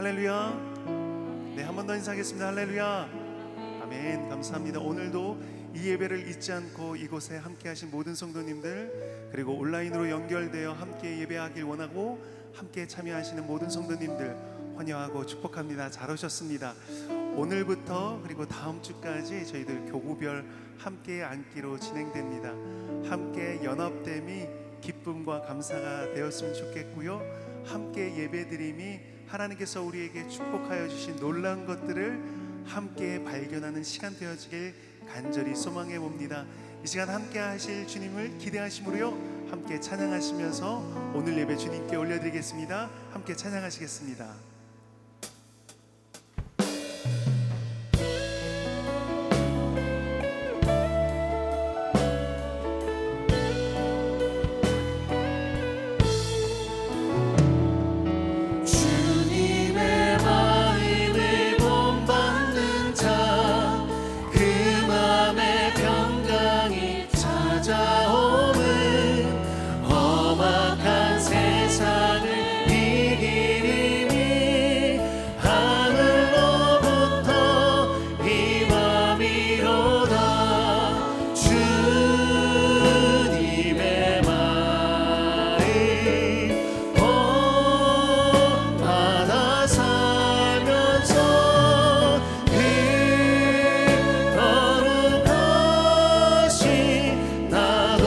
할렐루야. 네, 한 번 더 인사하겠습니다. 할렐루야. 아멘. 감사합니다. 오늘도 이 예배를 잊지 않고 이곳에 함께 하신 모든 성도님들, 그리고 온라인으로 연결되어 함께 예배하길 원하고 함께 참여하시는 모든 성도님들 환영하고 축복합니다. 잘 오셨습니다. 오늘부터 그리고 다음 주까지 저희들 교구별 함께 앉기로 진행됩니다. 함께 연합됨이 기쁨과 감사가 되었으면 좋겠고요, 함께 예배드림이 하나님께서 우리에게 축복하여 주신 놀라운 것들을 함께 발견하는 시간 되어지길 간절히 소망해 봅니다. 이 시간 함께 하실 주님을 기대하심으로요, 함께 찬양하시면서 오늘 예배 주님께 올려드리겠습니다. 함께 찬양하시겠습니다. 나도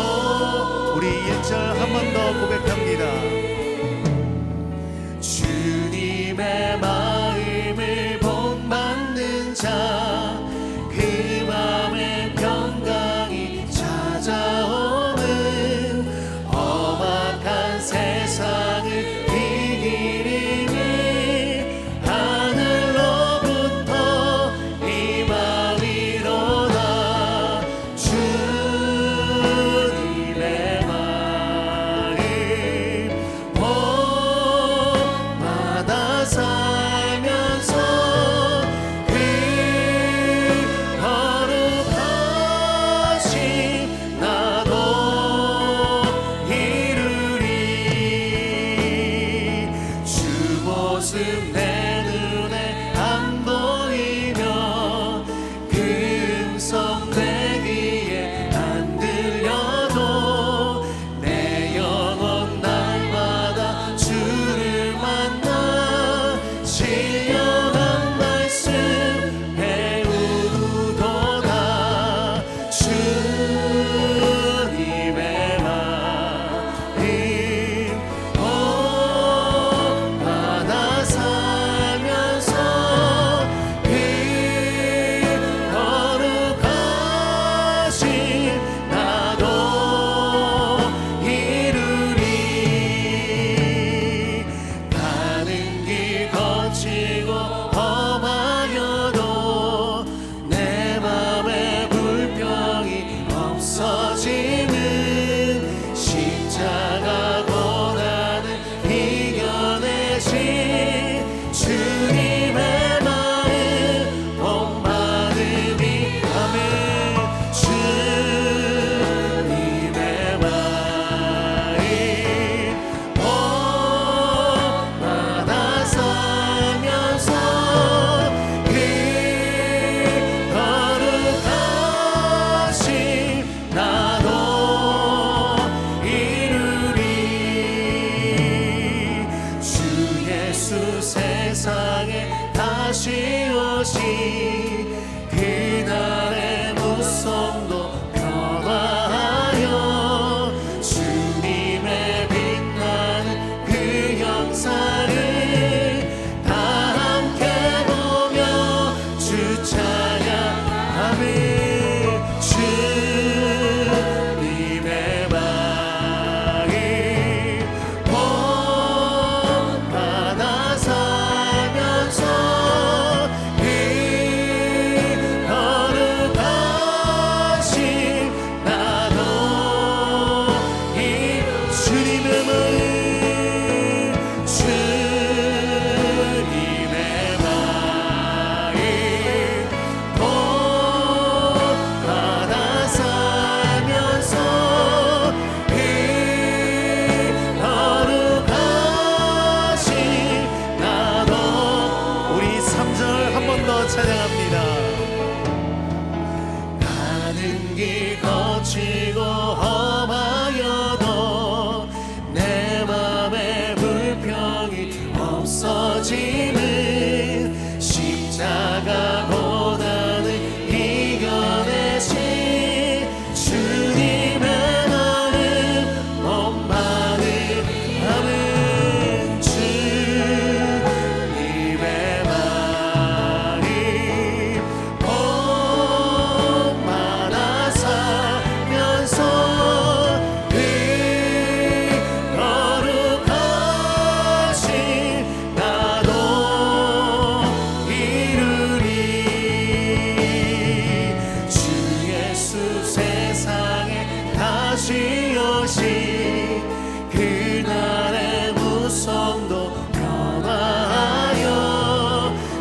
지으신 그날의 무성도 변화하여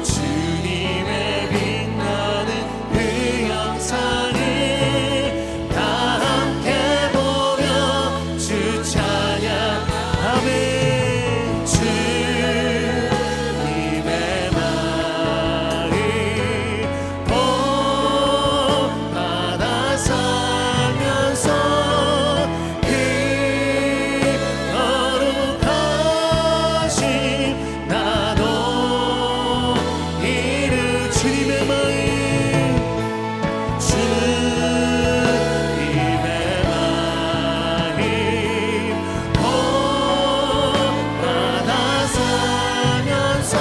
주님의 빛나는 그 영상을 다 함께 보며 주 찬양. 아멘. 주님의 마음 본받아 살면서 그 거룩하신 나도 이루 주님의 마음 본받아 살면서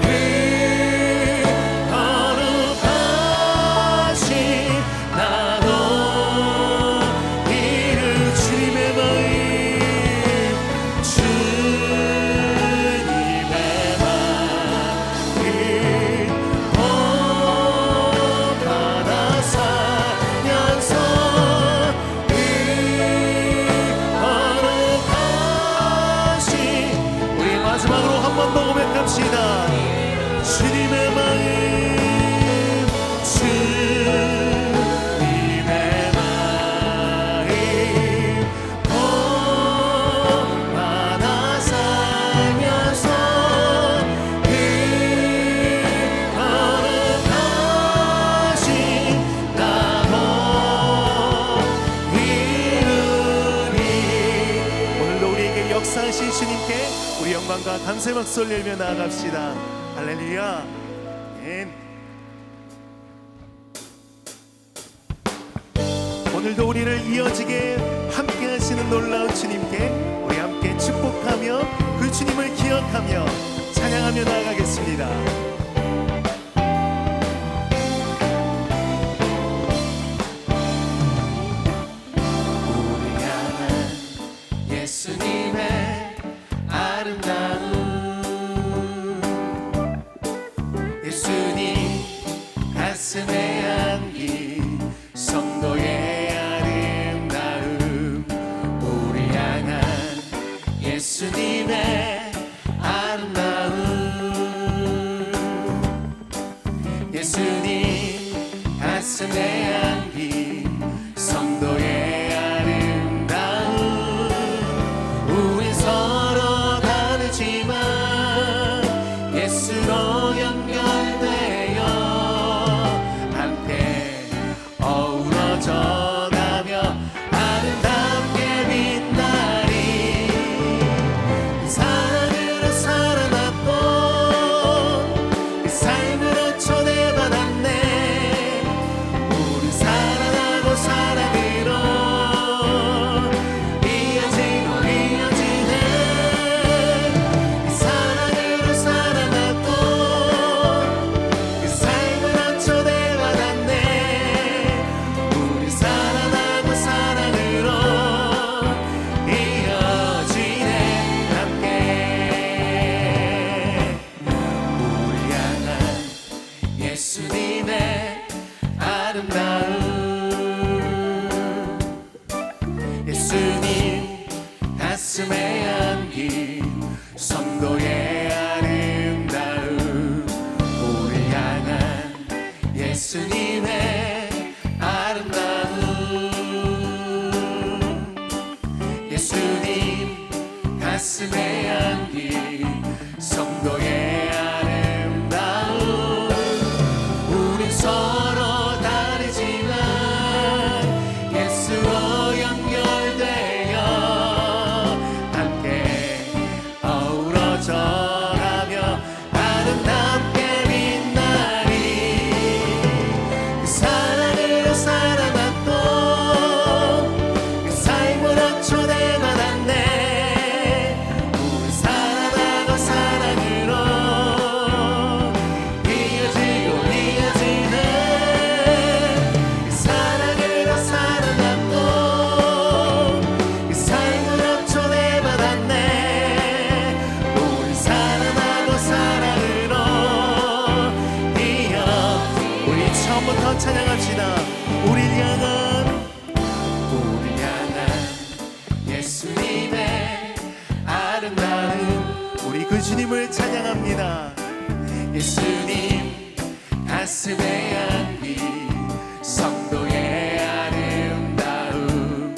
그 거룩하신 나도 이루 주님의 마음 본받아 살면서 그 거룩하신 우리 마지막으로 한 번 더 고백합시다. 주님의 마음 주님의 마음 본받아 살면서 그 거룩하신 나도 이루리. 오늘도 우리에게 역사하신 주님께 우리 영광과 감사의 박수 올리며 나아갑시다. 할렐루야. 아멘. 오늘도 우리를 이어지게 함께 하시는 놀라운 주님께 우리 함께 축복하며 그 주님을 기억하며 찬양하며 나아가겠습니다. 우리 향한 예수님의 아름다운 예수님 가슴에 안긴 성도의 아름다움. 우리 향한 예수님의 아름다움 예수님 가슴에 안긴 성도의 아름다움. 우린 서로 다르지만 예수로 연결되어 함께 어우러져 가며 아름답게 빛나리. 사랑으로 살아났고 그 삶으로 초대받았네. 우리 사랑하고 사랑으로 이어지고 이어지네. 이 사랑으로 살아났고 그 삶으로 초대받았네. 우리 사랑하고 사랑으로 이어지네. 함께 우리 향한 예수님의 아름다움 예수님 가슴에 안긴 성도의 아름다움. 우리 향한 예수님의 아름다움 예수님 가슴에 안긴 성도의 아름다움. 우린 서로 다르지만 예수로 연결되어 함께 어우러져 가며 아름답게 빛나리. 그 사랑으로 살아났고 그 삶으로 초대받았네. 주님을 찬양합니다. 예수님 가슴에 안긴 성도의 아름다움,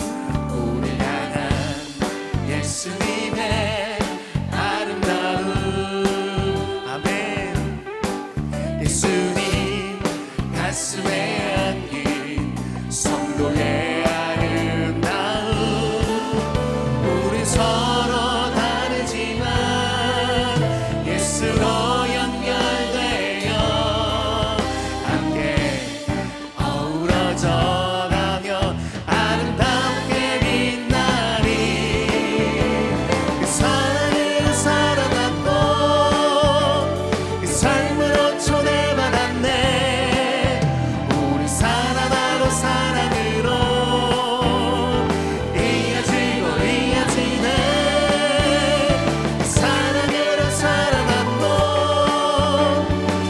우리 향한 예수님의 아름다움. 아멘. 예수님 가슴에 안긴 성도의 아름다움, 우리 서로 다르지만 예수로 연결되어 함께 어우러져가며 아름답게 빛나리. 그 사랑을 살아났고 그 삶으로 초대받았네. 우리 살아나고 사랑으로 이어지고 이어지네. 그 사랑으로 살아났고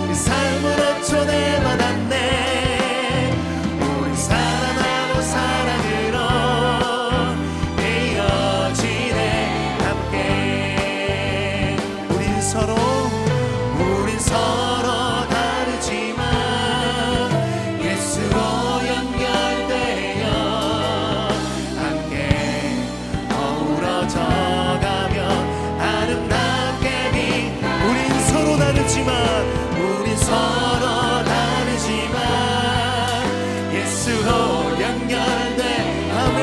그 삶으로 초대받았네. 우리 살아나고 사랑으로 이어지네. 함께 우린 서로 다르지만 예수로 연결되어 함께 어우러져가며 아름답게 우린 서로 다르지만 예수로 연결돼. 아멘.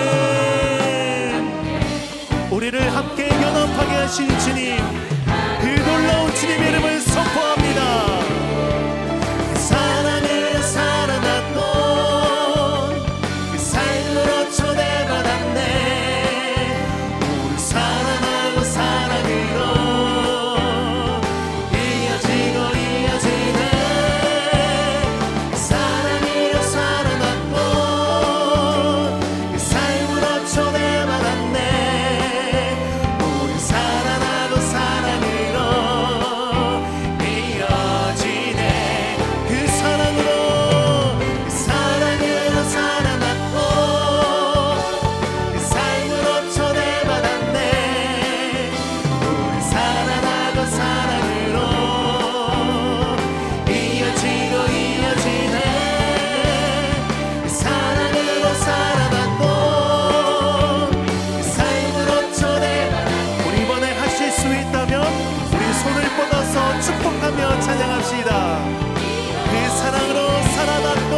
우리를 함께 연합하게 하신 주님, 그 놀라운 주님의 이름을 선포합니다. 사랑으로 살아났고 그 삶으로 초대받았네. 우리 살아나고 사랑으로 이어지고 이어지네. 사랑으로 살아났고 그 삶으로 초대받았네. 우리 살아나고 사랑으로 이어지네. 그 사랑으로 살아났고 그 삶으로 초대받았네. 우리 살아나고 사랑으로 이어지고 이어지네. 그 사랑으로 살아났고 그 삶으로 초대받았네. 우리 이번에 하실 수 있다면 우리 손을 뻗어서 축복하며 찬양합시다. 그 사랑으로 살아났고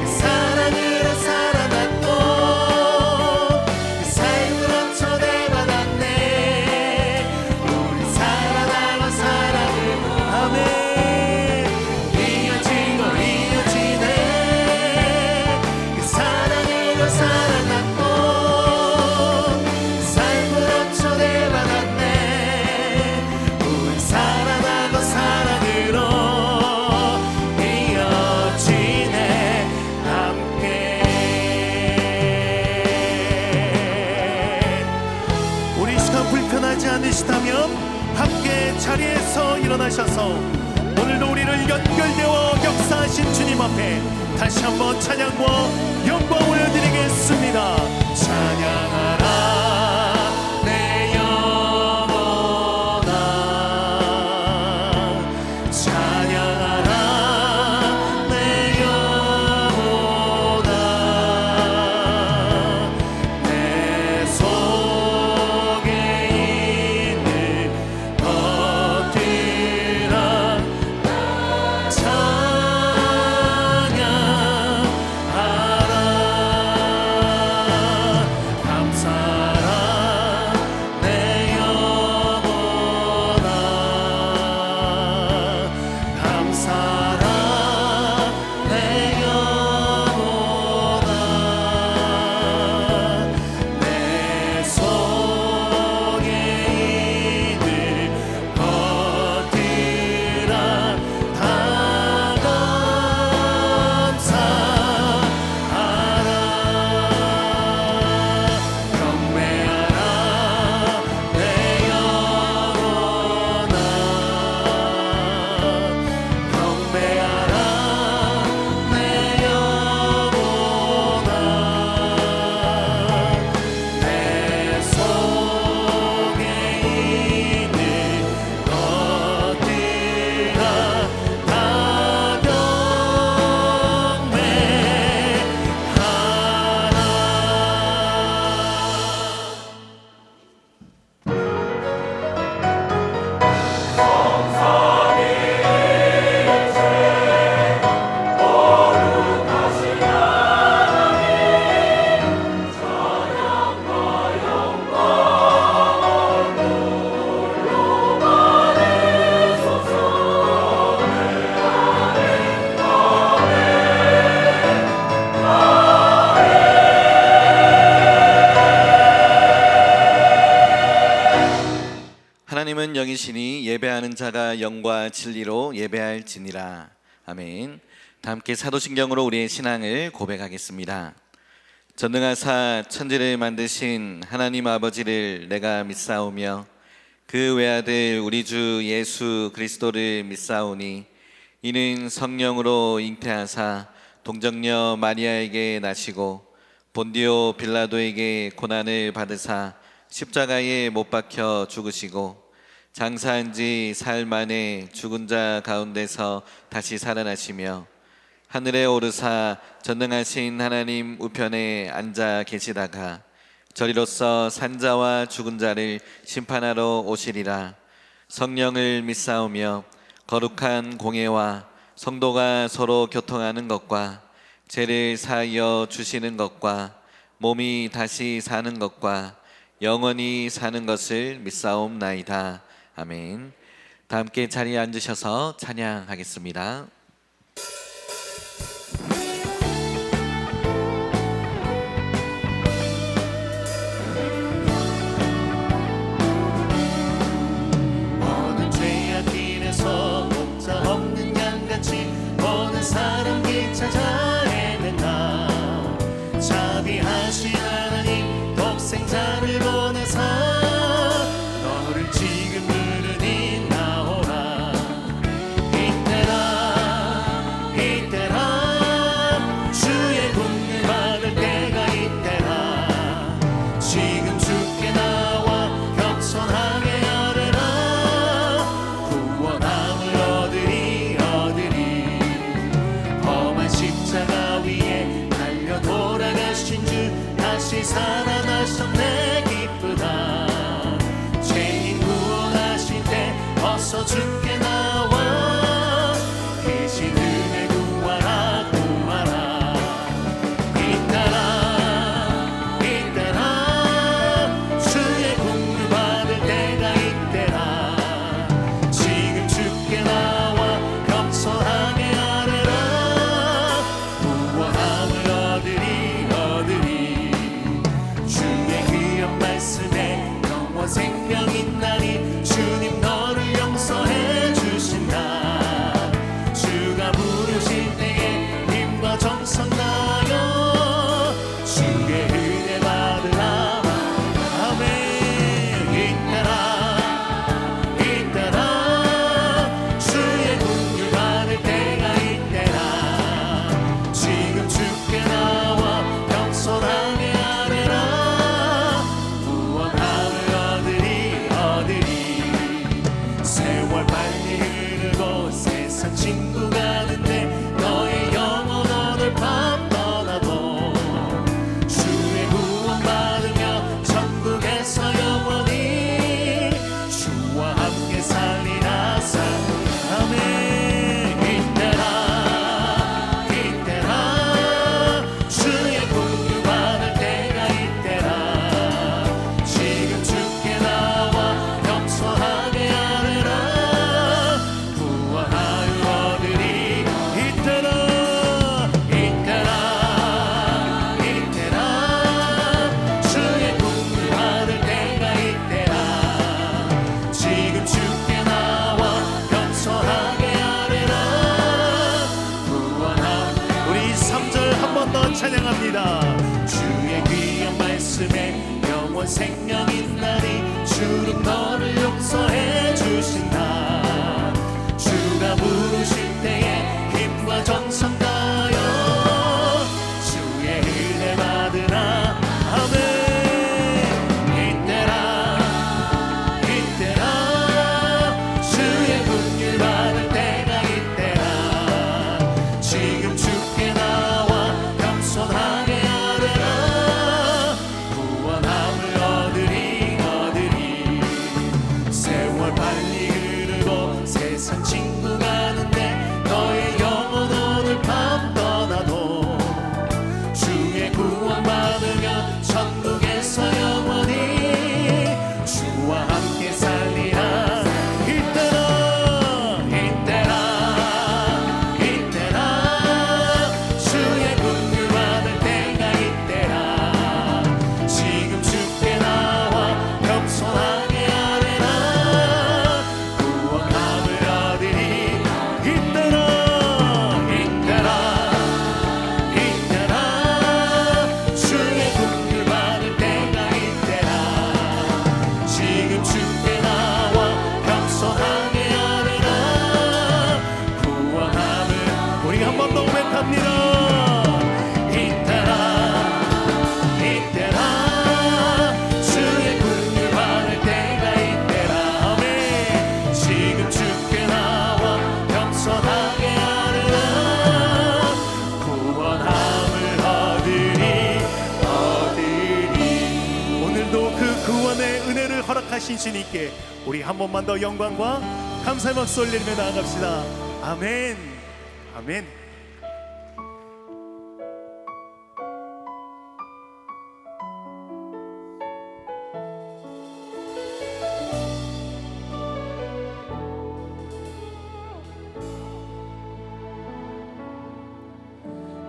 그 사랑으로 살아났고 그 삶으로 초대받았네. 우리 살아나고 사랑으로 아멘. 이어지고 이어지네. 그 사랑으로 살아났고 그 삶으로 초대받았네. 우리 살아나고 사랑으로 이어지네. 함께 우리 시간 불편하지 않으시다면 함께 자리에서 일어나셔서 오늘도 우리를 연결되어 역사하신 주님 앞에 다시 한번 찬양과 영광을 드리겠습니다. 찬양하라 내 영혼아, 찬양하라 내 영혼아. 내 속에 있는 것들아 찬양하라. 하나님은 영이시니 예배하는 자가 영과 진리로 예배할지니라. 아멘. 다 함께 사도신경으로 우리의 신앙을 고백하겠습니다. 전능하사 천지를 만드신 하나님 아버지를 내가 믿사오며 그 외아들 우리 주 예수 그리스도를 믿사오니 이는 성령으로 잉태하사 동정녀 마리아에게 나시고 본디오 빌라도에게 고난을 받으사 십자가에 못 박혀 죽으시고 장사한 지 사흘 만에 죽은 자 가운데서 다시 살아나시며 하늘에 오르사 전능하신 하나님 우편에 앉아 계시다가 저리로서 산자와 죽은 자를 심판하러 오시리라. 성령을 믿사오며 거룩한 공예와 성도가 서로 교통하는 것과 죄를 사하여 주시는 것과 몸이 다시 사는 것과 영원히 사는 것을 믿사옵나이다. 아멘. 다 함께 자리에 앉으셔서 찬양하겠습니다. 모든 죄악 길에서 목자 없는 양같이 모든 사람이 찾아 헤맨다. 자비하신 하나님 독생자를 보내사 너를 지금 부르니 나오라. 이때라 이때라 주의 국을 받을 때가 이때라. 지금 주께 나와 겸손하게 아뢰라. 구원함을 얻으리 얻으리. 험한 십자가 위에 달려 돌아가신 주 다시 살아나셨네. 기쁘다. 죄인 구원하실 때 어서 주께 나와 계신 은혜 구하라 구하라. 이때라 이때라 주의 국을 받을 때가 이때라. 지금 주께 나와 겸손하게 아뢰라. 구원함을 얻으리 얻으리. 주의 귀한 말씀에 영원 생명 있나니 주님 너를 용서해 주신다. 주가 부르실 때에 힘과 정성 다하여 주의 은혜 받으라. 아멘. 이때라 이때라 주의 국을 받을 때가 이때라. 지금 주께 나와 겸손하게 아뢰라. 구원함을 얻으리 얻으리. 세월 빨리 흐르고 세상 친구 가는데 너의 영혼 오늘 밤 떠나도 주의 구원 받으며 천국에서 영원히 주와 함께 살리라 살리라. 아멘. 이때라 이때라 주의 국을 받을 때가 이때라. 지금 주께 나와 겸손하게 아뢰라. 구원하여 얻으리. 이때라 이때라 이때라 주의 국을 받을 때가 이때라. 지금 주께 나와 겸손하게 아뢰라. 구원하여. 우리 3절 한 번 더 찬양합니다. 주의 귀한 말씀에 영원 생명 있나니 주는 너를 용서해 주신다. 주가 부르실 때에 힘과 정성 다하여 주의 은혜 받으라. 아멘. 이때라 이때라 주의 국을 받을 때가 이때라. 지금 주께 나와 겸손하게 아뢰라. 구원함을 얻으리 얻으리. 세월 허락하신 주님께 우리 한 번만 더 영광과 감사의 박수 올리며 나아갑시다. 아멘. 아멘.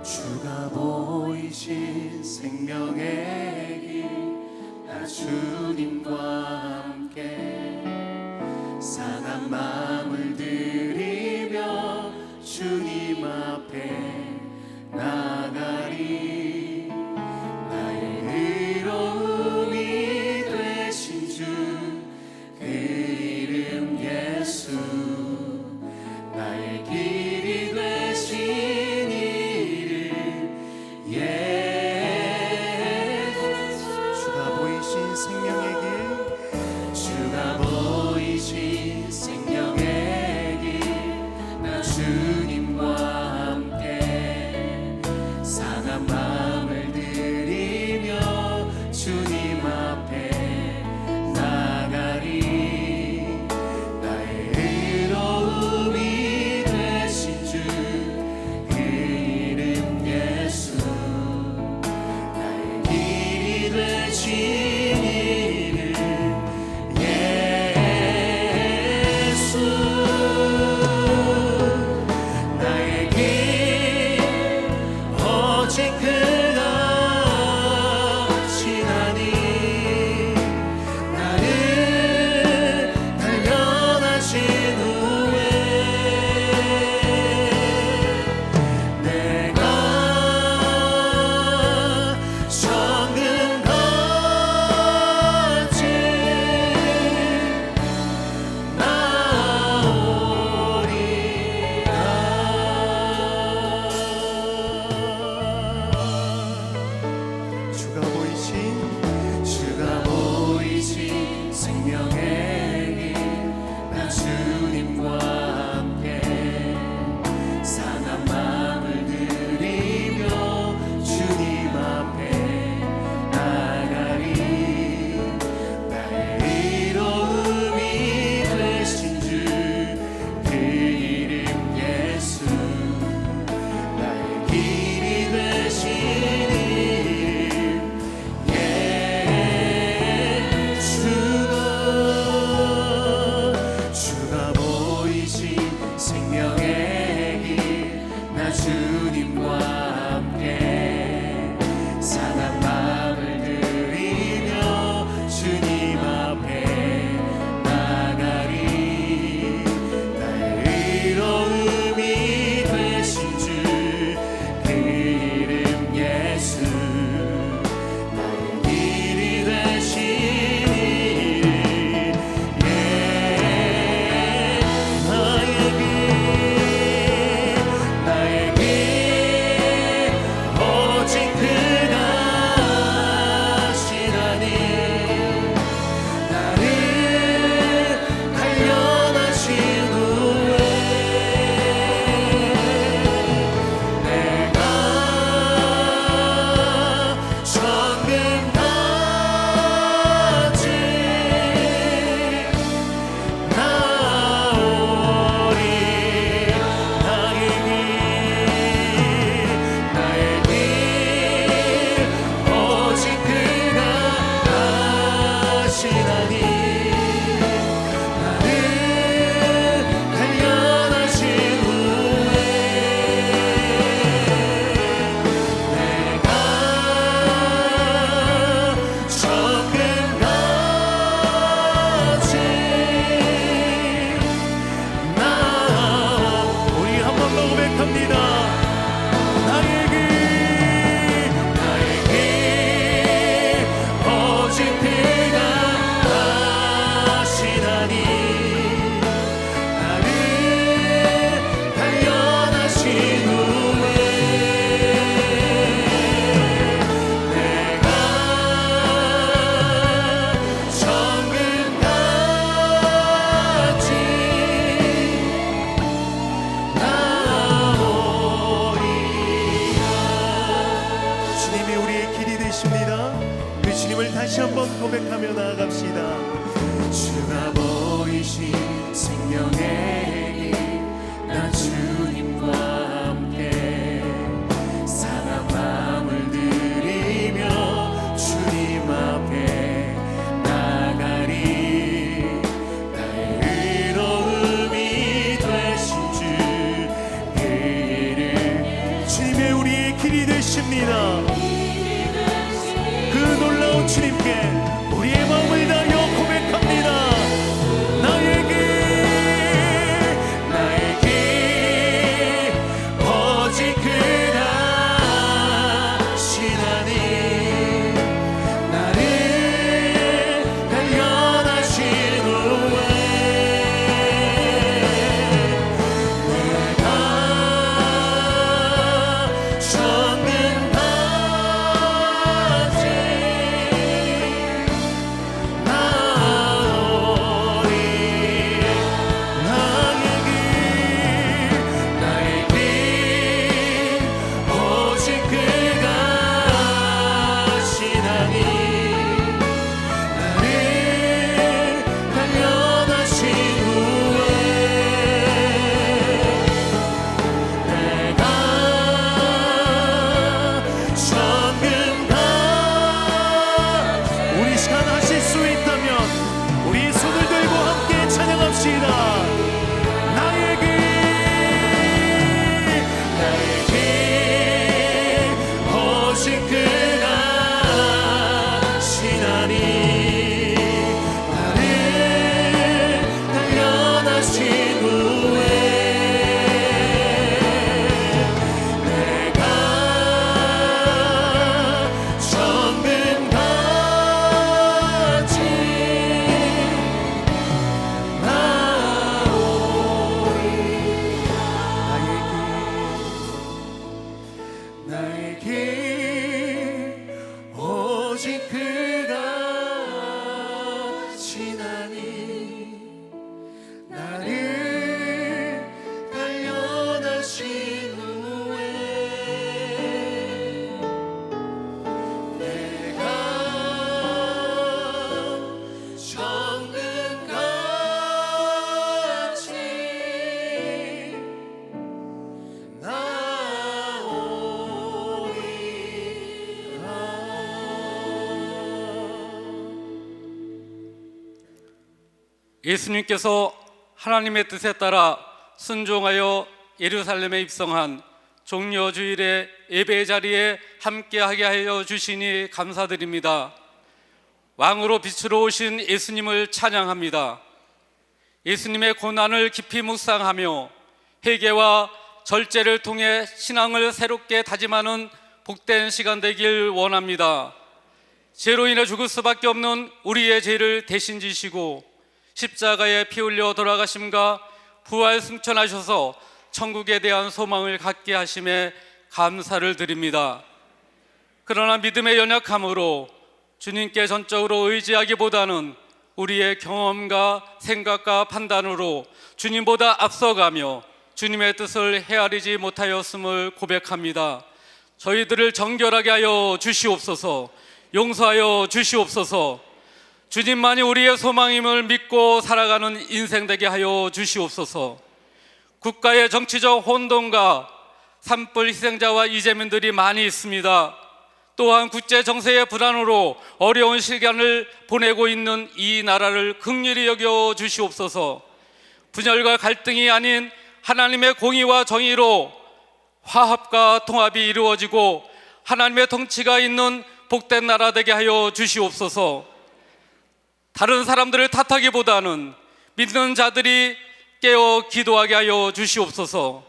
주가 보이신 생명의 길 나 주님과 함께 상한 마음을 들이며 주님 앞에 나가리 나의 의로움이 되신 주 그 이름 예수 나의 길이 되신 주가 보이신 생명의 길 주가 보이신 생명의 길 나 주님과 함께 상한 마음을 들이며 주님 앞에 나가리 나의 의로움이 되신 주 그 이름 예수 나의 길이 되신 이름 예수 나의 길 오직 그가 지나니 나를 단련하신 후에 내가 정금같이 나오리라 주가 보이신 생명의 길 나 주님과 함께 상한 마음을 들이며 주님 앞에 나가리 나의 의로움이 되신 주 그 이름 예수 나의 길이 되신 이름 주가 보이신 생명의 길 나 주님과 함께 상한 마음을 들이며 주님 앞에 나가리 나의 의로움이 되신 주 그 이름 예수 나의 길이 되신 이름 나의 길 오직 그가 시라니 나를 단련하신 후에 내가 정금같이 나오리 나의 길 오직 그가 하시나니 나를 단련하신 후에 내가 정금같이 우리 한 번 더 고백합니다. 나의 길 오직 그가 하시나니 나를 단련하신 후에 내가 정금같이 나오리라 주님이 우리의 길이 되십니다. 그 주님을 다시 한번 고백하며 나아갑시다. 주가 보이신 생명의 길 나 주님과 함께 사랑 마음을 드리며 주님 앞에 나가리 나의 의로움이 되신 주 그 일을 주님의 우리의 길이 되십니다. 그 놀라운 주님께 우리의 마음을 다하여 고백합니다. 나의 길 오직 그가 시나니 나를 단련하신 후에 내가 천년까지 나오리. 나의 길 오직 그가 시나니 나를 단련하신 후에 내가 천근까지 우리 시간 하실 수 있다면 우리 손을 들고 함께 찬양합시다. 나의 길 오직 그가 시나니 나를 단련하신 후에 내가 천근까지 나의 길 오직 그가 시나니 나를 단련하신 후에 내가 천근까지 예수님께서 하나님의 뜻에 따라 순종하여 예루살렘에 입성한 종려주일의 예배 자리에 함께하게 하여 주시니 감사드립니다. 왕으로 빛으로 오신 예수님을 찬양합니다. 예수님의 고난을 깊이 묵상하며 회개와 절제를 통해 신앙을 새롭게 다짐하는 복된 시간 되길 원합니다. 죄로 인해 죽을 수밖에 없는 우리의 죄를 대신 지시고 십자가에 피 흘려 돌아가심과 부활 승천하셔서 천국에 대한 소망을 갖게 하심에 감사를 드립니다. 그러나 믿음의 연약함으로 주님께 전적으로 의지하기보다는 우리의 경험과 생각과 판단으로 주님보다 앞서가며 주님의 뜻을 헤아리지 못하였음을 고백합니다. 저희들을 정결하게 하여 주시옵소서. 용서하여 주시옵소서. 주님만이 우리의 소망임을 믿고 살아가는 인생 되게 하여 주시옵소서. 국가의 정치적 혼돈과 산불 희생자와 이재민들이 많이 있습니다. 또한 국제 정세의 불안으로 어려운 시간을 보내고 있는 이 나라를 긍휼히 여겨 주시옵소서. 분열과 갈등이 아닌 하나님의 공의와 정의로 화합과 통합이 이루어지고 하나님의 통치가 있는 복된 나라 되게 하여 주시옵소서. 다른 사람들을 탓하기보다는 믿는 자들이 깨어 기도하게 하여 주시옵소서.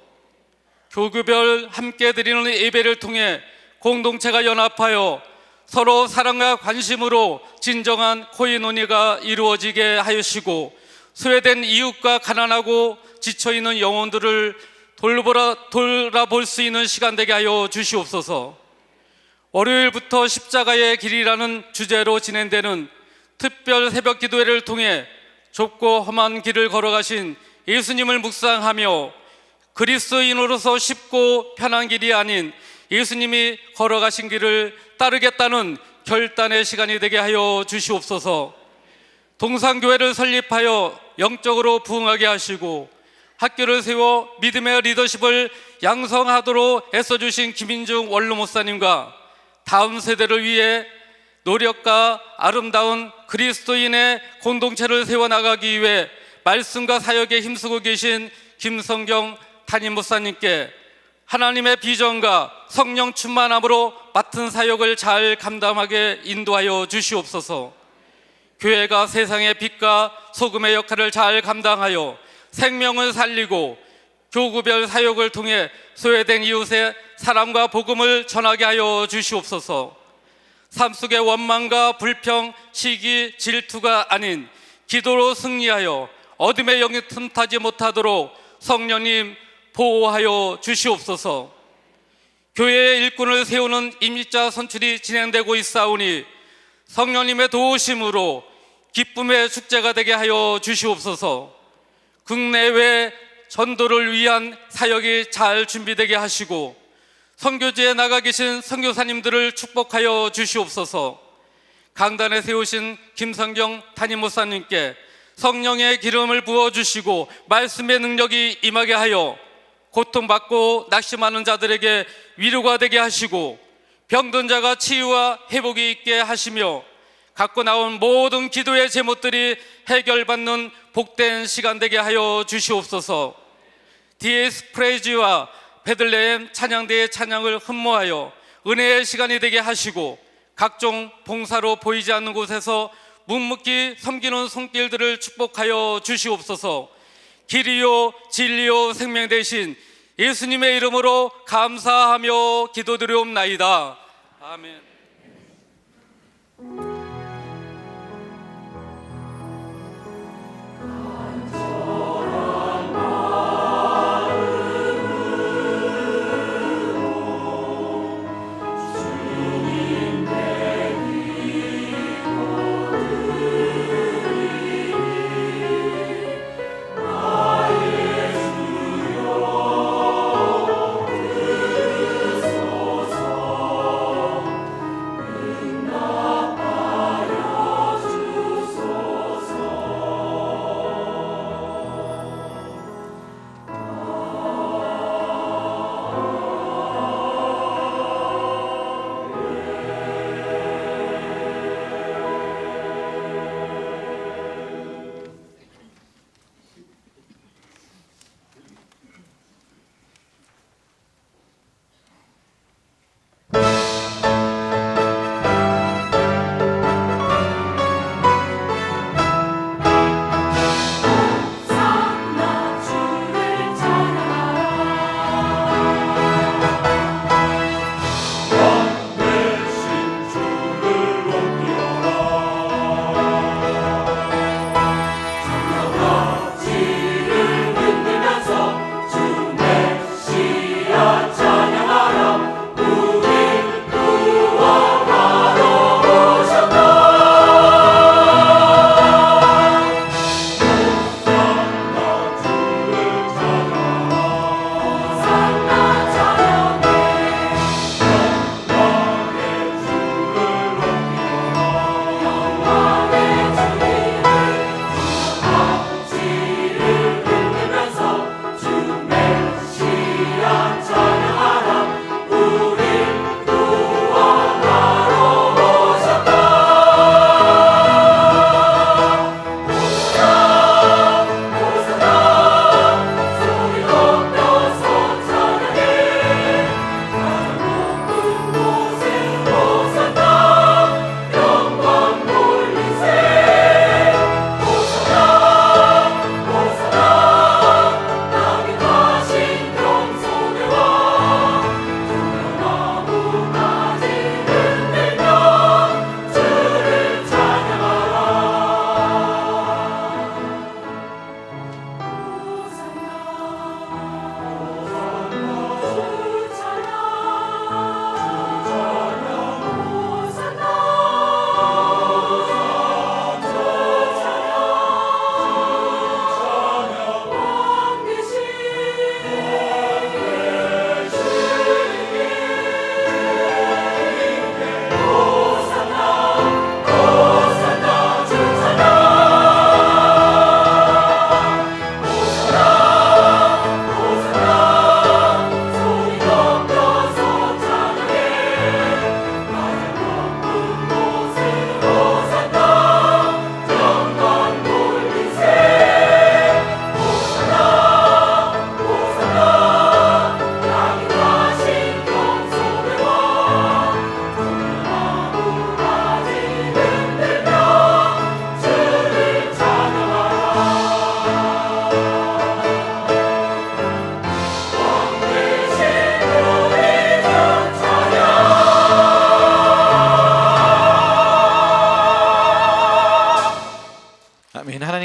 교구별 함께 드리는 예배를 통해 공동체가 연합하여 서로 사랑과 관심으로 진정한 코이노니가 이루어지게 하시고 소외된 이웃과 가난하고 지쳐있는 영혼들을 돌아볼 수 있는 시간 되게 하여 주시옵소서. 월요일부터 십자가의 길이라는 주제로 진행되는 특별 새벽 기도회를 통해 좁고 험한 길을 걸어가신 예수님을 묵상하며 그리스도인으로서 쉽고 편한 길이 아닌 예수님이 걸어가신 길을 따르겠다는 결단의 시간이 되게 하여 주시옵소서. 동산교회를 설립하여 영적으로 부흥하게 하시고 학교를 세워 믿음의 리더십을 양성하도록 애써주신 김인중 원로 목사님과 다음 세대를 위해 노력과 아름다운 그리스도인의 공동체를 세워나가기 위해 말씀과 사역에 힘쓰고 계신 김성경 담임 목사님께 하나님의 비전과 성령 충만함으로 맡은 사역을 잘 감당하게 인도하여 주시옵소서. 교회가 세상의 빛과 소금의 역할을 잘 감당하여 생명을 살리고 교구별 사역을 통해 소외된 이웃의 사랑과 복음을 전하게 하여 주시옵소서. 삶 속의 원망과 불평, 시기, 질투가 아닌 기도로 승리하여 어둠의 영이 틈타지 못하도록 성령님 보호하여 주시옵소서. 교회의 일꾼을 세우는 임직자 선출이 진행되고 있사오니 성령님의 도우심으로 기쁨의 축제가 되게 하여 주시옵소서. 국내외 전도를 위한 사역이 잘 준비되게 하시고 선교지에 나가 계신 선교사님들을 축복하여 주시옵소서. 강단에 세우신 김성경 담임 목사님께 성령의 기름을 부어주시고 말씀의 능력이 임하게 하여 고통받고 낙심하는 자들에게 위로가 되게 하시고 병든 자가 치유와 회복이 있게 하시며 갖고 나온 모든 기도의 제목들이 해결받는 복된 시간 되게 하여 주시옵소서. 디에스 프레이지와 베들레헴 찬양대의 찬양을 흠모하여 은혜의 시간이 되게 하시고 각종 봉사로 보이지 않는 곳에서 묵묵히 섬기는 손길들을 축복하여 주시옵소서. 길이요 진리요 생명 되신 예수님의 이름으로 감사하며 기도드리옵나이다. 아멘.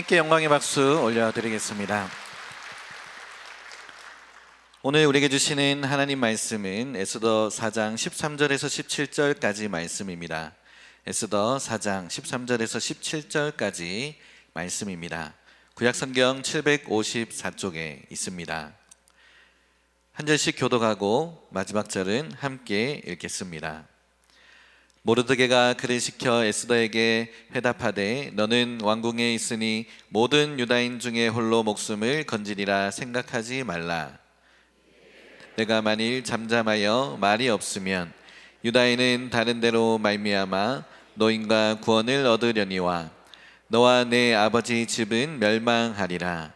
하나님께 영광의 박수 올려드리겠습니다. 오늘 우리에게 주시는 하나님 말씀은 에스더 4장 13절에서 17절까지 말씀입니다. 에스더 4장 13절에서 17절까지 말씀입니다. 구약성경 754쪽에 있습니다. 한 절씩 교독하고 마지막 절은 함께 읽겠습니다. 모르드게가 그를 시켜 에스더에게 회답하되 너는 왕궁에 있으니 모든 유다인 중에 홀로 목숨을 건지리라 생각하지 말라. 내가 만일 잠잠하여 말이 없으면 유다인은 다른 데로 말미암아 노인과 구원을 얻으려니와 너와 내 아버지 집은 멸망하리라.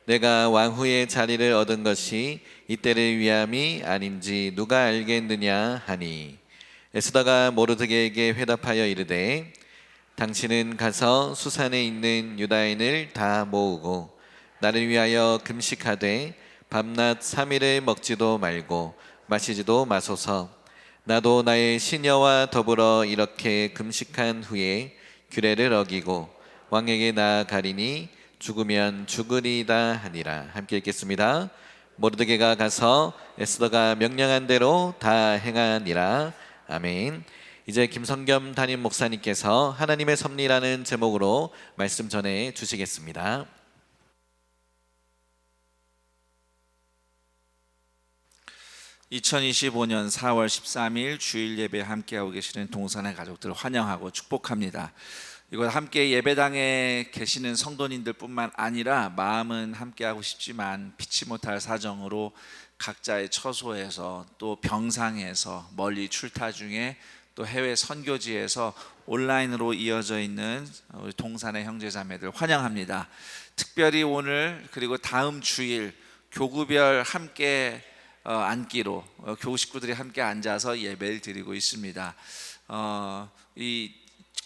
내가 왕후의 자리를 얻은 것이 이때를 위함이 아닌지 누가 알겠느냐 하니 에스더가 모르드게에게 회답하여 이르되 당신은 가서 수산에 있는 유다인을 다 모으고 나를 위하여 금식하되 밤낮 3일을 먹지도 말고 마시지도 마소서. 나도 나의 시녀와 더불어 이렇게 금식한 후에 규례를 어기고 왕에게 나아가리니 죽으면 죽으리다 하니라. 함께 읽겠습니다. 모르드게가 가서 에스더가 명령한 대로 다 행하니라. 아멘. 이제 김성겸 담임 목사님께서 하나님의 섭리라는 제목으로 말씀 전해 주시겠습니다. (2025년 4월 13일) 주일 예배 함께하고 계시는 동산의 가족들 환영하고 축복합니다. 이곳 함께 예배당에 계시는 성도님들 뿐만 아니라 마음은 함께하고 싶지만 피치 못할 사정으로 각자의 처소에서 또 병상에서 멀리 출타 중에 또 해외 선교지에서 온라인으로 이어져 있는 우리 동산의 형제자매들 환영합니다. 특별히 오늘 그리고 다음 주일 교구별 함께 앉기로 교우 식구들이 함께 앉아서 예배를 드리고 있습니다.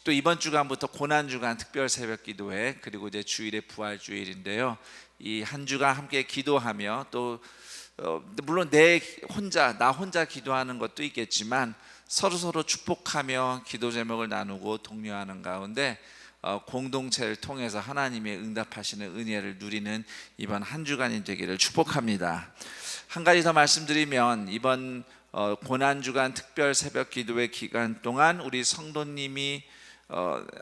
또 이번 주간부터 고난주간 특별 새벽기도회 그리고 이제 주일에 부활주일인데요. 이 한 주간 함께 기도하며 또 물론 나 혼자 기도하는 것도 있겠지만 서로 축복하며 기도 제목을 나누고 독려하는 가운데 공동체를 통해서 하나님의 응답하시는 은혜를 누리는 이번 한 주간이 되기를 축복합니다. 한 가지 더 말씀드리면 이번 고난주간 특별 새벽기도회 기간 동안 우리 성도님이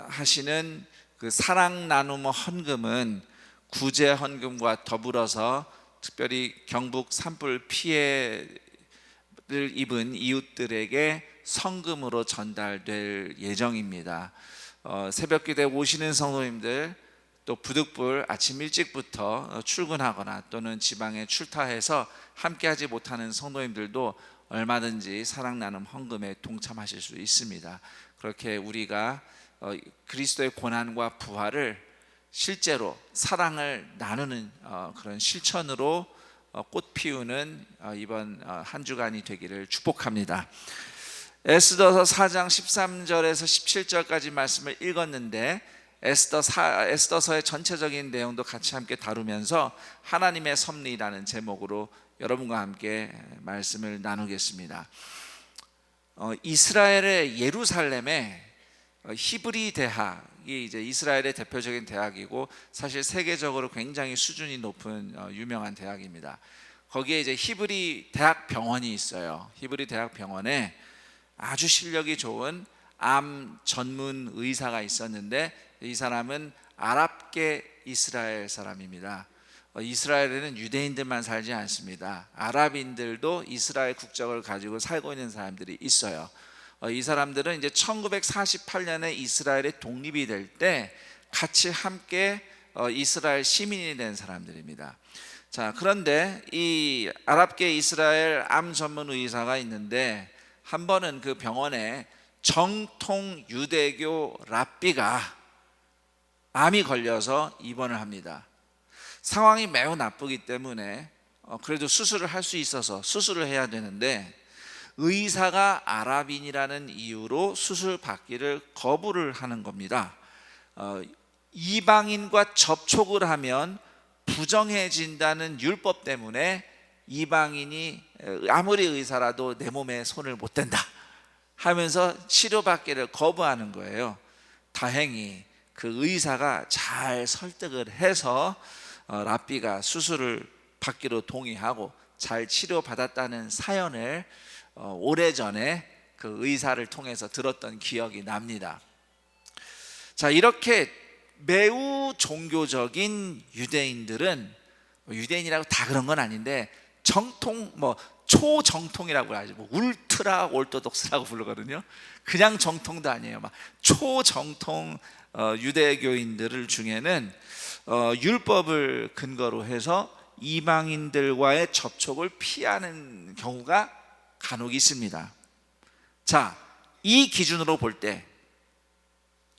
하시는 그 사랑 나눔 헌금은 구제 헌금과 더불어서 특별히 경북 산불 피해를 입은 이웃들에게 성금으로 전달될 예정입니다. 새벽기도에 오시는 성도님들 또 부득불 아침 일찍부터 출근하거나 또는 지방에 출타해서 함께하지 못하는 성도님들도 얼마든지 사랑 나눔 헌금에 동참하실 수 있습니다. 그렇게 우리가 그리스도의 고난과 부활을 실제로 사랑을 나누는 그런 실천으로 꽃 피우는 이번 한 주간이 되기를 축복합니다. 에스더서 4장 13절에서 17절까지 말씀을 읽었는데 에스더서의 전체적인 내용도 같이 함께 다루면서 하나님의 섭리라는 제목으로 여러분과 함께 말씀을 나누겠습니다. 이스라엘의 예루살렘에 히브리 대학이 이제 이스라엘의 대표적인 대학이고 사실 세계적으로 굉장히 수준이 높은 유명한 대학입니다. 거기에 이제 히브리 대학 병원이 있어요. 히브리 대학 병원에 아주 실력이 좋은 암 전문 의사가 있었는데 이 사람은 아랍계 이스라엘 사람입니다. 이스라엘에는 유대인들만 살지 않습니다. 아랍인들도 이스라엘 국적을 가지고 살고 있는 사람들이 있어요. 이 사람들은 이제 1948년에 이스라엘의 독립이 될 때 같이 함께 이스라엘 시민이 된 사람들입니다. 자, 그런데 이 아랍계 이스라엘 암 전문 의사가 있는데 한 번은 그 병원에 정통 유대교 랍비가 암이 걸려서 입원을 합니다. 상황이 매우 나쁘기 때문에 그래도 수술을 할 수 있어서 수술을 해야 되는데 의사가 아랍인이라는 이유로 수술 받기를 거부를 하는 겁니다. 이방인과 접촉을 하면 부정해진다는 율법 때문에 이방인이 아무리 의사라도 내 몸에 손을 못 댄다 하면서 치료받기를 거부하는 거예요. 다행히 그 의사가 잘 설득을 해서 랍비가 수술을 받기로 동의하고 잘 치료받았다는 사연을 오래전에 그 의사를 통해서 들었던 기억이 납니다. 자, 이렇게 매우 종교적인 유대인들은, 유대인이라고 다 그런 건 아닌데 정통, 초정통이라고 하죠. 울트라 올토독스라고 부르거든요. 그냥 정통도 아니에요. 막 초정통 유대교인들 중에는 율법을 근거로 해서 이방인들과의 접촉을 피하는 경우가 간혹 있습니다. 자, 이 기준으로 볼 때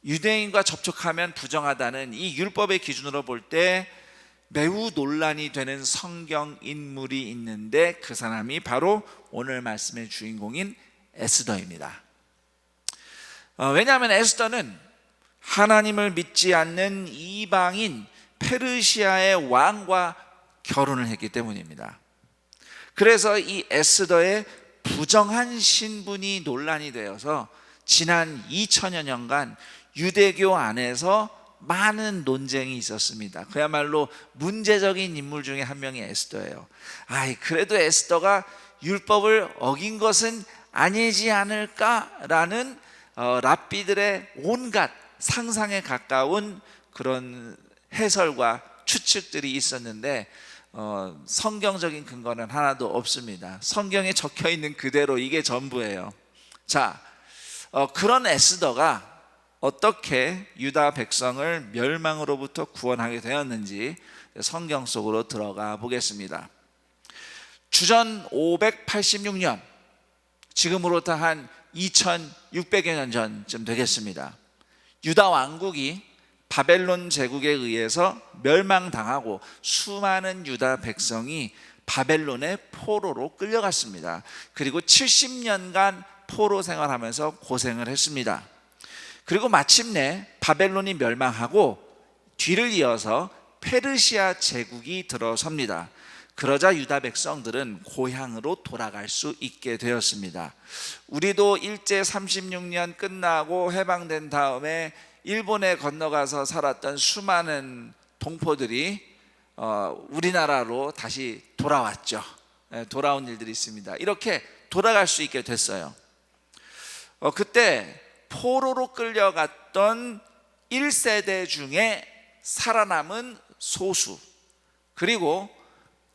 유대인과 접촉하면 부정하다는 이 율법의 기준으로 볼 때 매우 논란이 되는 성경 인물이 있는데 그 사람이 바로 오늘 말씀의 주인공인 에스더입니다. 왜냐하면 에스더는 하나님을 믿지 않는 이방인 페르시아의 왕과 결혼을 했기 때문입니다. 그래서 이 에스더의 부정한 신분이 논란이 되어서 지난 2000여 년간 유대교 안에서 많은 논쟁이 있었습니다. 그야말로 문제적인 인물 중에 한 명이 에스더예요. 그래도 에스더가 율법을 어긴 것은 아니지 않을까라는 랍비들의 온갖 상상에 가까운 그런 해설과 추측들이 있었는데 성경적인 근거는 하나도 없습니다. 성경에 적혀 있는 그대로 이게 전부예요. 자, 그런 에스더가 어떻게 유다 백성을 멸망으로부터 구원하게 되었는지 성경 속으로 들어가 보겠습니다. 주전 586년, 지금으로부터 한 2600여 년 전쯤 되겠습니다. 유다 왕국이 바벨론 제국에 의해서 멸망당하고 수많은 유다 백성이 바벨론의 포로로 끌려갔습니다. 그리고 70년간 포로 생활하면서 고생을 했습니다. 그리고 마침내 바벨론이 멸망하고 뒤를 이어서 페르시아 제국이 들어섭니다. 그러자 유다 백성들은 고향으로 돌아갈 수 있게 되었습니다. 우리도 일제 36년 끝나고 해방된 다음에 일본에 건너가서 살았던 수많은 동포들이 우리나라로 다시 돌아왔죠. 돌아온 일들이 있습니다. 이렇게 돌아갈 수 있게 됐어요. 그때 포로로 끌려갔던 1세대 중에 살아남은 소수, 그리고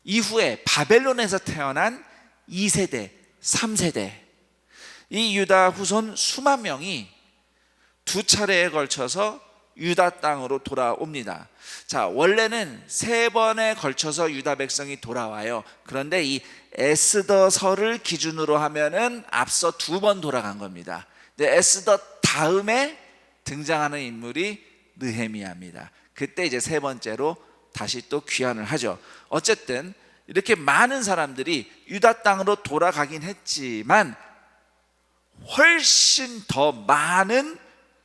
이후에 바벨론에서 태어난 2세대, 3세대, 이 유다 후손 수만 명이 두 차례에 걸쳐서 유다 땅으로 돌아옵니다. 자, 원래는 3번에 걸쳐서 유다 백성이 돌아와요. 그런데 이 에스더서를 기준으로 하면은 앞서 2번 돌아간 겁니다. 근데 에스더 다음에 등장하는 인물이 느헤미야입니다. 그때 이제 3번째로 다시 또 귀환을 하죠. 어쨌든 이렇게 많은 사람들이 유다 땅으로 돌아가긴 했지만 훨씬 더 많은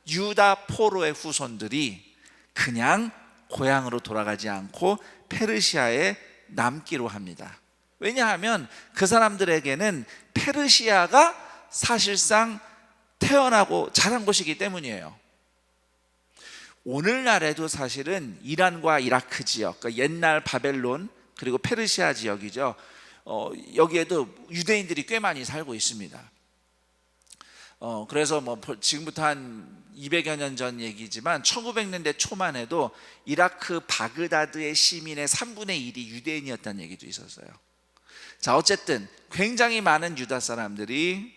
유다 포로의 후손들이 그냥 고향으로 돌아가지 않고 페르시아에 남기로 합니다. 왜냐하면 그 사람들에게는 페르시아가 사실상 태어나고 자란 곳이기 때문이에요. 오늘날에도 사실은 이란과 이라크 지역, 그러니까 옛날 바벨론 그리고 페르시아 지역이죠. 여기에도 유대인들이 꽤 많이 살고 있습니다. 그래서 지금부터 한 200여 년 전 얘기지만 1900년대 초만 해도 이라크 바그다드의 시민의 3분의 1이 유대인이었다는 얘기도 있었어요. 자, 어쨌든 굉장히 많은 유다 사람들이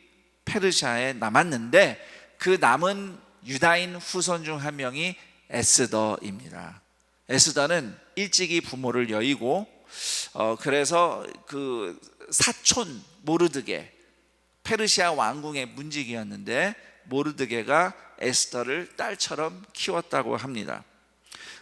페르시아에 남았는데 그 남은 유다인 후손 중 한 명이 에스더입니다. 에스더는 일찍이 부모를 여의고 그래서 그 사촌 모르드게, 페르시아 왕궁의 문직이었는데 모르드게가 에스더를 딸처럼 키웠다고 합니다.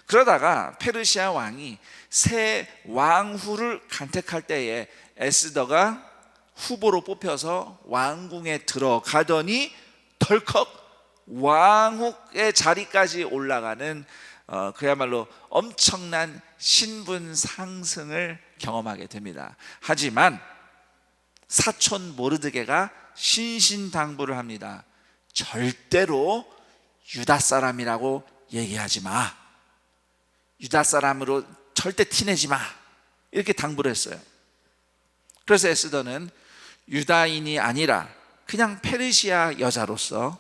그러다가 페르시아 왕이 새 왕후를 간택할 때에 에스더가 후보로 뽑혀서 왕궁에 들어가더니 덜컥 왕후의 자리까지 올라가는 그야말로 엄청난 신분 상승을 경험하게 됩니다. 하지만 사촌 모르드게가 신신당부를 합니다. 절대로 유다 사람이라고 얘기하지 마. 유다 사람으로 절대 티내지 마. 이렇게 당부를 했어요. 그래서 에스더는 유다인이 아니라 그냥 페르시아 여자로서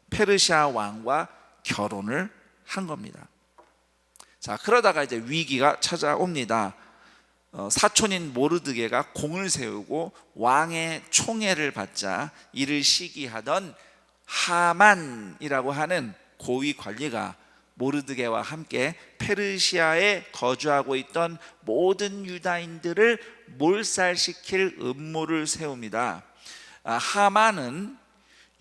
페르시아 왕과 결혼을 한 겁니다. 자, 그러다가 이제 위기가 찾아옵니다. 사촌인 모르드게가 공을 세우고 왕의 총애를 받자 이를 시기하던 하만이라고 하는 고위 관리가 모르드게와 함께 페르시아에 거주하고 있던 모든 유다인들을 몰살시킬 음모를 세웁니다. 하만은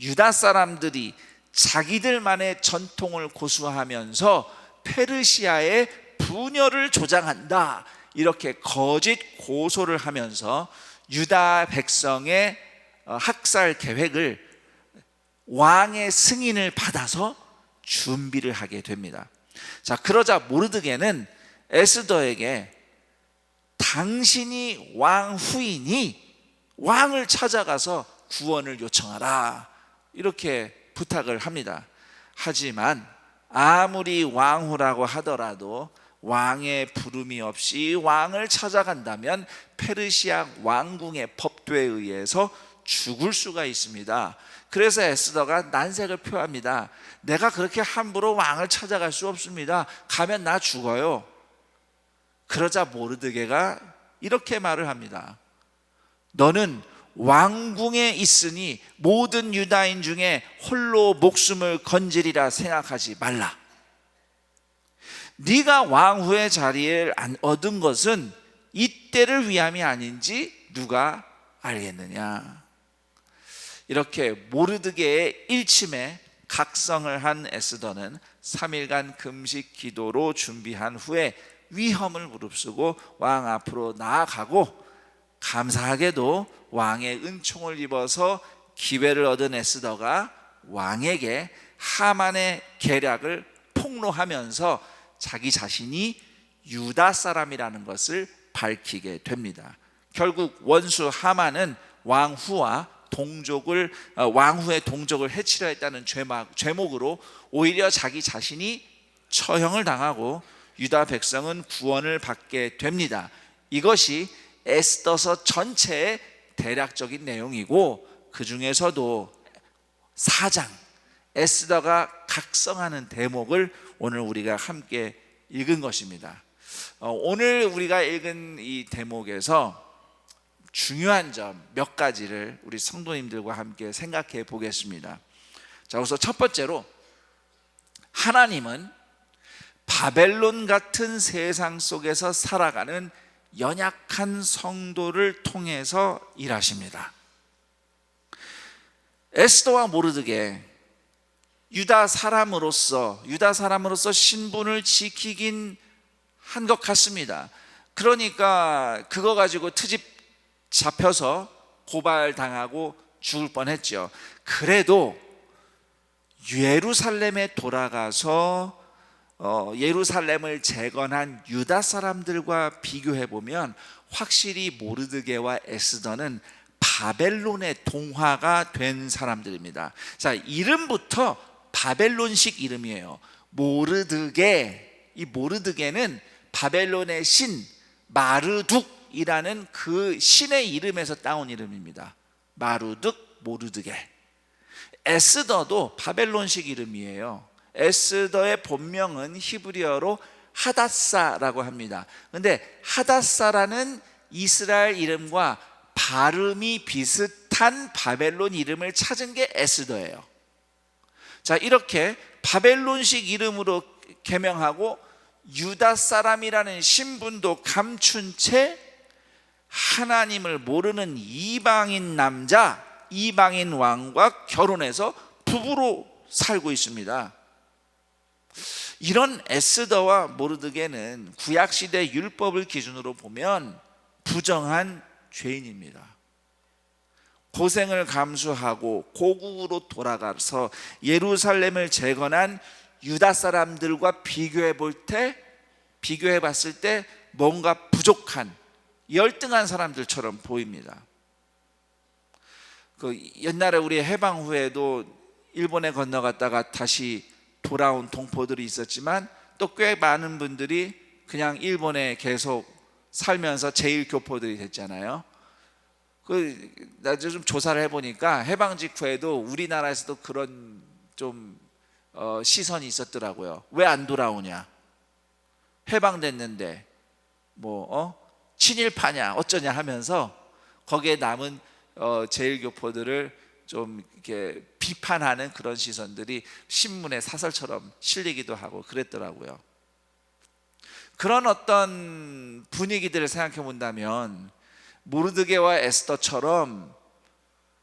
유다 사람들이 자기들만의 전통을 고수하면서 페르시아의 분열을 조장한다, 이렇게 거짓 고소를 하면서 유다 백성의 학살 계획을 왕의 승인을 받아서 준비를 하게 됩니다. 자, 그러자 모르드게는 에스더에게 당신이 왕 후이니 왕을 찾아가서 구원을 요청하라, 이렇게 부탁을 합니다. 하지만 아무리 왕후라고 하더라도 왕의 부름이 없이 왕을 찾아간다면 페르시아 왕궁의 법도에 의해서 죽을 수가 있습니다. 그래서 에스더가 난색을 표합니다. 내가 그렇게 함부로 왕을 찾아갈 수 없습니다. 가면 나 죽어요. 그러자 모르드게가 이렇게 말을 합니다. 너는 왕궁에 있으니 모든 유다인 중에 홀로 목숨을 건지리라 생각하지 말라. 네가 왕후의 자리를 얻은 것은 이때를 위함이 아닌지 누가 알겠느냐. 이렇게 모르드게의 일침에 각성을 한 에스더는 3일간 금식 기도로 준비한 후에 위험을 무릅쓰고 왕 앞으로 나아가고, 감사하게도 왕의 은총을 입어서 기회를 얻은 에스더가 왕에게 하만의 계략을 폭로하면서 자기 자신이 유다 사람이라는 것을 밝히게 됩니다. 결국 원수 하만은 왕후의 동족을 해치려 했다는 죄목으로 오히려 자기 자신이 처형을 당하고 유다 백성은 구원을 받게 됩니다. 이것이 에스더서 전체의 대략적인 내용이고, 그 중에서도 4장 에스더가 각성하는 대목을 오늘 우리가 함께 읽은 것입니다. 오늘 우리가 읽은 이 대목에서 중요한 점 몇 가지를 우리 성도님들과 함께 생각해 보겠습니다. 자, 우선 첫 번째로, 하나님은 바벨론 같은 세상 속에서 살아가는 연약한 성도를 통해서 일하십니다. 에스더와 모르드게 유다 사람으로서 신분을 지키긴 한 것 같습니다. 그러니까 그거 가지고 트집 잡혀서 고발당하고 죽을 뻔했죠. 그래도 예루살렘에 돌아가서 예루살렘을 재건한 유다 사람들과 비교해 보면 확실히 모르드게와 에스더는 바벨론의 동화가 된 사람들입니다. 자, 이름부터 바벨론식 이름이에요. 모르드게, 이 모르드게는 바벨론의 신 마르둑이라는 그 신의 이름에서 따온 이름입니다. 마르둑, 모르드게. 에스더도 바벨론식 이름이에요. 에스더의 본명은 히브리어로 하닷사라고 합니다. 근데 하닷사라는 이스라엘 이름과 발음이 비슷한 바벨론 이름을 찾은 게 에스더예요. 자, 이렇게 바벨론식 이름으로 개명하고 유다 사람이라는 신분도 감춘 채 하나님을 모르는 이방인 남자, 이방인 왕과 결혼해서 부부로 살고 있습니다. 이런 에스더와 모르드게는 구약시대 율법을 기준으로 보면 부정한 죄인입니다. 고생을 감수하고 고국으로 돌아가서 예루살렘을 재건한 유다 사람들과 비교해 봤을 때 뭔가 부족한, 열등한 사람들처럼 보입니다. 옛날에 우리 해방 후에도 일본에 건너갔다가 다시 돌아온 동포들이 있었지만 또 꽤 많은 분들이 그냥 일본에 계속 살면서 제1교포들이 됐잖아요. 나 좀 조사를 해보니까 해방 직후에도 우리나라에서도 그런 좀 시선이 있었더라고요. 왜 안 돌아오냐? 해방됐는데 친일파냐 어쩌냐 하면서 거기에 남은 제1교포들을 좀 이렇게 비판하는 그런 시선들이 신문에 사설처럼 실리기도 하고 그랬더라고요. 그런 어떤 분위기들을 생각해 본다면 모르드게와 에스더처럼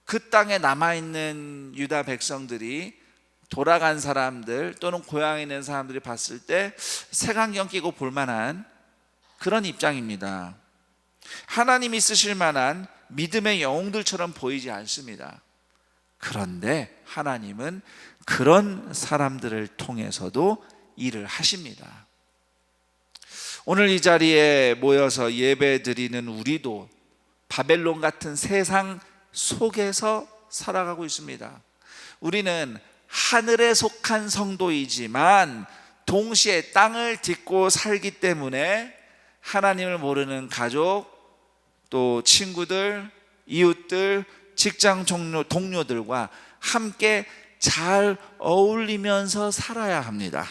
그 땅에 남아있는 유다 백성들이 돌아간 사람들 또는 고향에 있는 사람들이 봤을 때 색안경 끼고 볼만한 그런 입장입니다. 하나님이 쓰실 만한 믿음의 영웅들처럼 보이지 않습니다. 그런데 하나님은 그런 사람들을 통해서도 일을 하십니다. 오늘 이 자리에 모여서 예배 드리는 우리도 바벨론 같은 세상 속에서 살아가고 있습니다. 우리는 하늘에 속한 성도이지만 동시에 땅을 딛고 살기 때문에 하나님을 모르는 가족, 또 친구들, 이웃들, 직장 동료들과 함께 잘 어울리면서 살아야 합니다.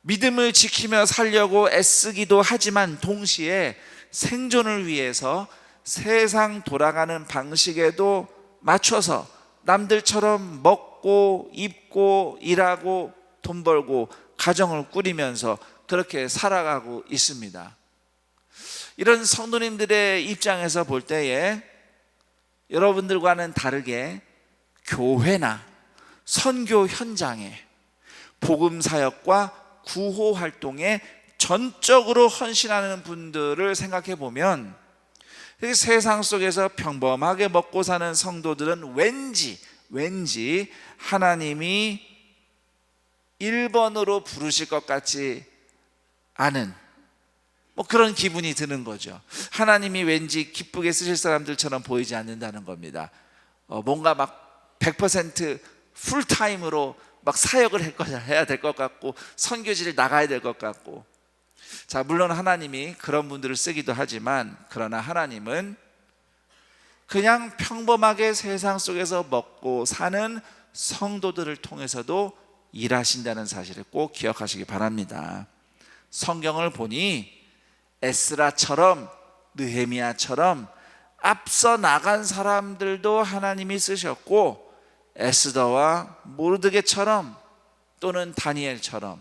믿음을 지키며 살려고 애쓰기도 하지만 동시에 생존을 위해서 세상 돌아가는 방식에도 맞춰서 남들처럼 먹고 입고 일하고 돈 벌고 가정을 꾸리면서 그렇게 살아가고 있습니다. 이런 성도님들의 입장에서 볼 때에 여러분들과는 다르게 교회나 선교 현장에 복음 사역과 구호 활동에 전적으로 헌신하는 분들을 생각해 보면 세상 속에서 평범하게 먹고 사는 성도들은 왠지 하나님이 1번으로 부르실 것 같지 않은 그런 기분이 드는 거죠. 하나님이 왠지 기쁘게 쓰실 사람들처럼 보이지 않는다는 겁니다. 뭔가 막 100% 풀타임으로 막 사역을 해야 될 것 같고 선교지를 나가야 될 것 같고. 자, 물론 하나님이 그런 분들을 쓰기도 하지만 그러나 하나님은 그냥 평범하게 세상 속에서 먹고 사는 성도들을 통해서도 일하신다는 사실을 꼭 기억하시기 바랍니다. 성경을 보니 에스라처럼 느헤미야처럼 앞서 나간 사람들도 하나님이 쓰셨고 에스더와 모르드게처럼 또는 다니엘처럼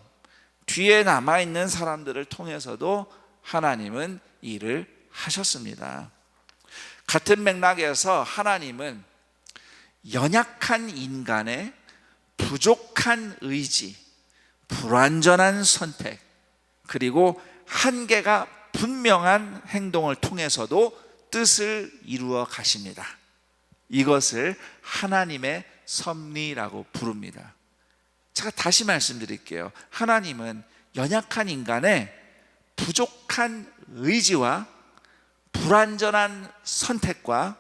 뒤에 남아있는 사람들을 통해서도 하나님은 일을 하셨습니다. 같은 맥락에서 하나님은 연약한 인간의 부족한 의지, 불완전한 선택, 그리고 한계가 분명한 행동을 통해서도 뜻을 이루어 가십니다. 이것을 하나님의 섭리라고 부릅니다. 제가 다시 말씀드릴게요. 하나님은 연약한 인간의 부족한 의지와 불완전한 선택과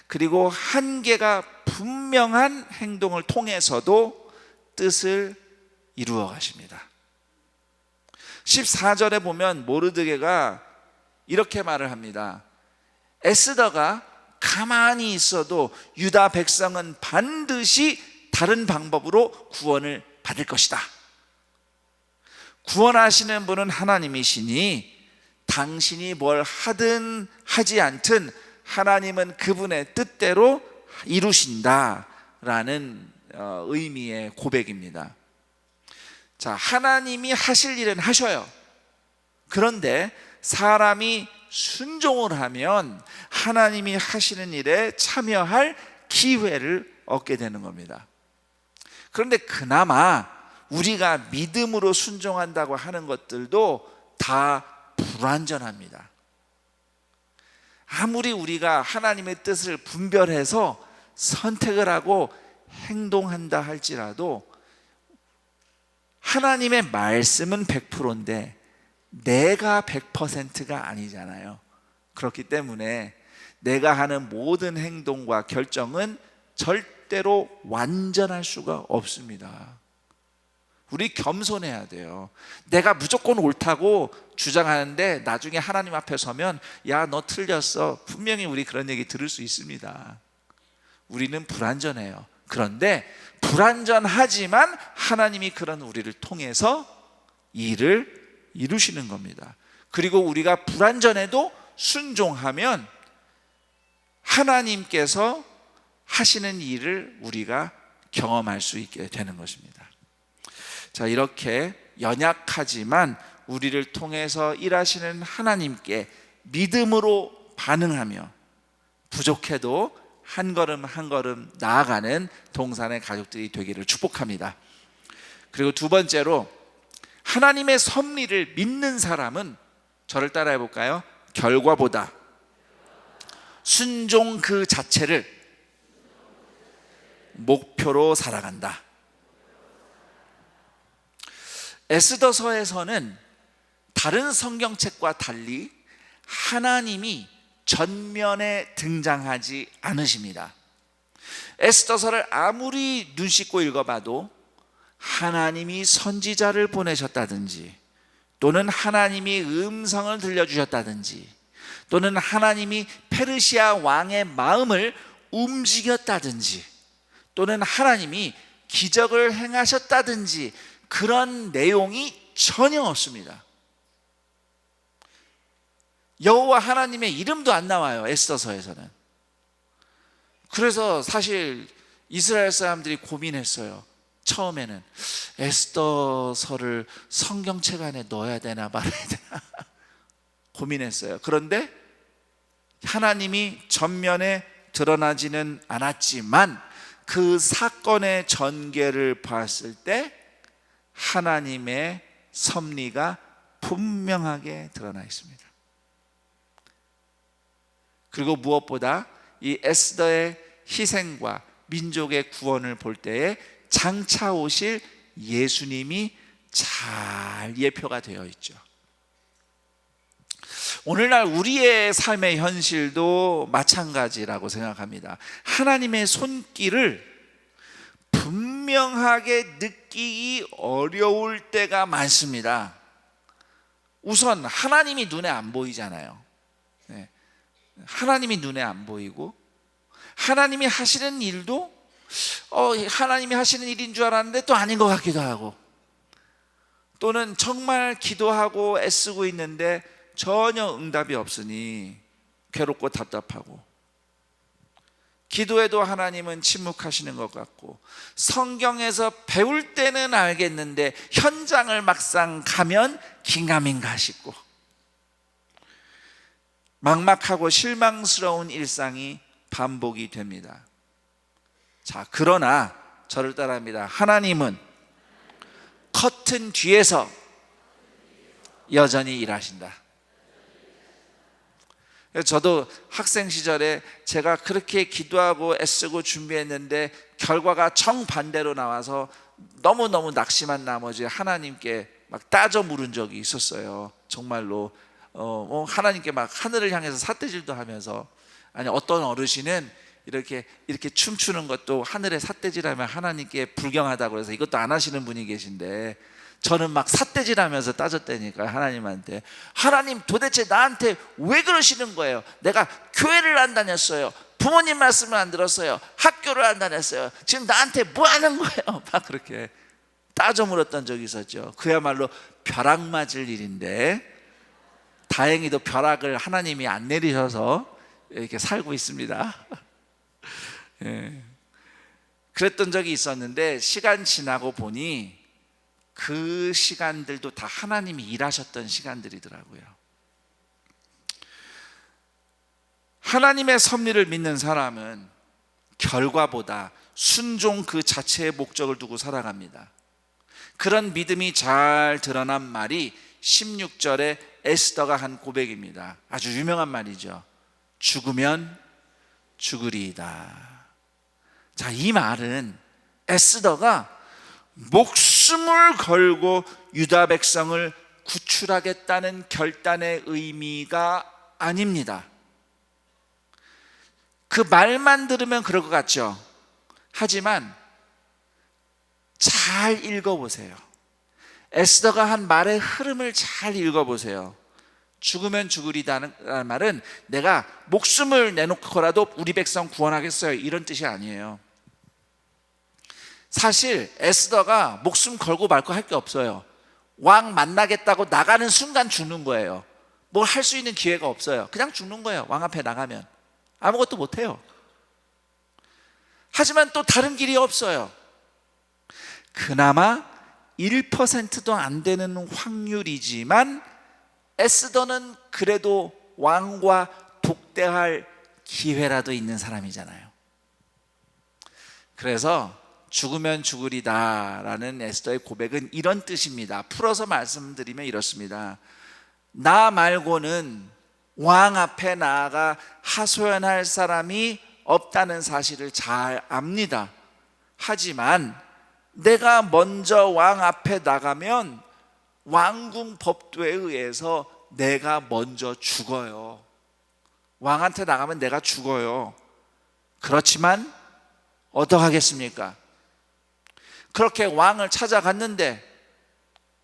그리고 한계가 분명한 행동을 통해서도 뜻을 이루어 가십니다. 14절에 보면 모르드게가 이렇게 말을 합니다. 에스더가 가만히 있어도 유다 백성은 반드시 다른 방법으로 구원을 받을 것이다. 구원하시는 분은 하나님이시니 당신이 뭘 하든 하지 않든 하나님은 그분의 뜻대로 이루신다라는 의미의 고백입니다. 자, 하나님이 하실 일은 하셔요. 그런데 사람이 순종을 하면 하나님이 하시는 일에 참여할 기회를 얻게 되는 겁니다. 그런데 그나마 우리가 믿음으로 순종한다고 하는 것들도 다 불완전합니다. 아무리 우리가 하나님의 뜻을 분별해서 선택을 하고 행동한다 할지라도 하나님의 말씀은 100%인데 내가 100%가 아니잖아요. 그렇기 때문에 내가 하는 모든 행동과 결정은 절대 절대로 완전할 수가 없습니다. 우리 겸손해야 돼요. 내가 무조건 옳다고 주장하는데 나중에 하나님 앞에 서면 야, 너 틀렸어. 분명히 우리 그런 얘기 들을 수 있습니다. 우리는 불완전해요. 그런데 불완전하지만 하나님이 그런 우리를 통해서 일을 이루시는 겁니다. 그리고 우리가 불완전해도 순종하면 하나님께서 하시는 일을 우리가 경험할 수 있게 되는 것입니다. 자, 이렇게 연약하지만 우리를 통해서 일하시는 하나님께 믿음으로 반응하며 부족해도 한 걸음 한 걸음 나아가는 동산의 가족들이 되기를 축복합니다. 그리고 두 번째로, 하나님의 섭리를 믿는 사람은, 저를 따라해 볼까요? 결과보다 순종 그 자체를 목표로 살아간다. 에스더서에서는 다른 성경책과 달리 하나님이 전면에 등장하지 않으십니다. 에스더서를 아무리 눈 씻고 읽어봐도 하나님이 선지자를 보내셨다든지, 또는 하나님이 음성을 들려주셨다든지, 또는 하나님이 페르시아 왕의 마음을 움직였다든지, 또는 하나님이 기적을 행하셨다든지 그런 내용이 전혀 없습니다. 여호와 하나님의 이름도 안 나와요, 에스더서에서는. 그래서 사실 이스라엘 사람들이 고민했어요. 처음에는 에스더서를 성경책 안에 넣어야 되나 말아야 되나 고민했어요. 그런데 하나님이 전면에 드러나지는 않았지만 그 사건의 전개를 봤을 때 하나님의 섭리가 분명하게 드러나 있습니다. 그리고 무엇보다 이 에스더의 희생과 민족의 구원을 볼 때에 장차 오실 예수님이 잘 예표가 되어 있죠. 오늘날 우리의 삶의 현실도 마찬가지라고 생각합니다. 하나님의 손길을 분명하게 느끼기 어려울 때가 많습니다. 우선 하나님이 눈에 안 보이잖아요. 하나님이 눈에 안 보이고, 하나님이 하시는 일도 하나님이 하시는 일인 줄 알았는데 또 아닌 것 같기도 하고, 또는 정말 기도하고 애쓰고 있는데 전혀 응답이 없으니 괴롭고 답답하고, 기도해도 하나님은 침묵하시는 것 같고, 성경에서 배울 때는 알겠는데 현장을 막상 가면 긴가민가 싶고, 막막하고 실망스러운 일상이 반복이 됩니다. 자, 그러나 저를 따라합니다. 하나님은 커튼 뒤에서 여전히 일하신다. 저도 학생 시절에 제가 그렇게 기도하고 애쓰고 준비했는데 결과가 정반대로 나와서 너무너무 낙심한 나머지 하나님께 막 따져 물은 적이 있었어요. 정말로 하나님께 막 하늘을 향해서 삿대질도 하면서, 아니 어떤 어르신은 이렇게 춤추는 것도 하늘에 삿대질하면 하나님께 불경하다고 해서 이것도 안 하시는 분이 계신데, 저는 막 삿대질하면서 따졌다니까요. 하나님한테, 하나님 도대체 나한테 왜 그러시는 거예요? 내가 교회를 안 다녔어요, 부모님 말씀을 안 들었어요, 학교를 안 다녔어요, 지금 나한테 뭐 하는 거예요? 막 그렇게 따져 물었던 적이 있었죠. 그야말로 벼락 맞을 일인데 다행히도 벼락을 하나님이 안 내리셔서 이렇게 살고 있습니다. 예. 그랬던 적이 있었는데 시간 지나고 보니 그 시간들도 다 하나님이 일하셨던 시간들이더라고요. 하나님의 섭리를 믿는 사람은 결과보다 순종 그 자체의 목적을 두고 살아갑니다. 그런 믿음이 잘 드러난 말이 16절에 에스더가 한 고백입니다. 아주 유명한 말이죠. 죽으면 죽으리이다. 자, 이 말은 에스더가 목숨을 걸고 유다 백성을 구출하겠다는 결단의 의미가 아닙니다. 그 말만 들으면 그럴 것 같죠. 하지만 잘 읽어보세요. 에스더가 한 말의 흐름을 잘 읽어보세요. 죽으면 죽으리다는 말은 내가 목숨을 내놓고라도 우리 백성 구원하겠어요, 이런 뜻이 아니에요. 사실 에스더가 목숨 걸고 말고 할 게 없어요. 왕 만나겠다고 나가는 순간 죽는 거예요. 뭘 할 수 있는 기회가 없어요. 그냥 죽는 거예요. 왕 앞에 나가면 아무것도 못해요. 하지만 또 다른 길이 없어요. 그나마 1%도 안 되는 확률이지만 에스더는 그래도 왕과 독대할 기회라도 있는 사람이잖아요. 그래서 죽으면 죽으리다 라는 에스더의 고백은 이런 뜻입니다. 풀어서 말씀드리면 이렇습니다. 나 말고는 왕 앞에 나아가 하소연할 사람이 없다는 사실을 잘 압니다. 하지만 내가 먼저 왕 앞에 나가면 왕궁 법도에 의해서 내가 먼저 죽어요. 왕한테 나가면 내가 죽어요. 그렇지만 어떡하겠습니까? 그렇게 왕을 찾아갔는데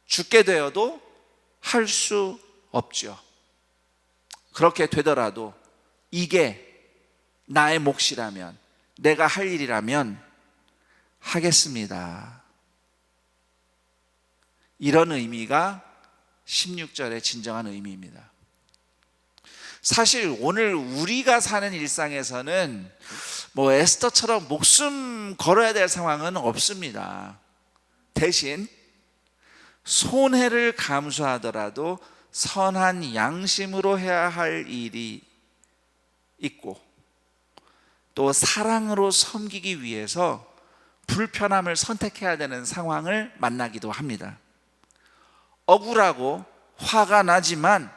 죽게 되어도 할 수 없죠. 그렇게 되더라도 이게 나의 몫이라면, 내가 할 일이라면 하겠습니다. 이런 의미가 16절의 진정한 의미입니다. 사실 오늘 우리가 사는 일상에서는 뭐 에스더처럼 목숨 걸어야 될 상황은 없습니다. 대신 손해를 감수하더라도 선한 양심으로 해야 할 일이 있고, 또 사랑으로 섬기기 위해서 불편함을 선택해야 되는 상황을 만나기도 합니다. 억울하고 화가 나지만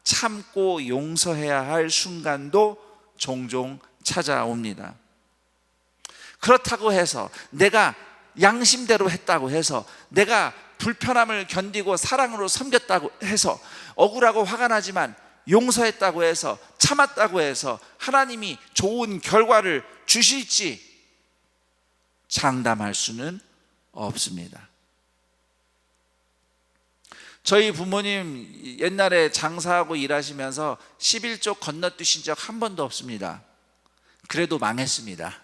참고 용서해야 할 순간도 종종 찾아옵니다. 그렇다고 해서 내가 양심대로 했다고 해서, 내가 불편함을 견디고 사랑으로 섬겼다고 해서, 억울하고 화가 나지만 용서했다고 해서, 참았다고 해서 하나님이 좋은 결과를 주실지 장담할 수는 없습니다. 저희 부모님 옛날에 장사하고 일하시면서 11조 건너뛰신 적 한 번도 없습니다. 그래도 망했습니다.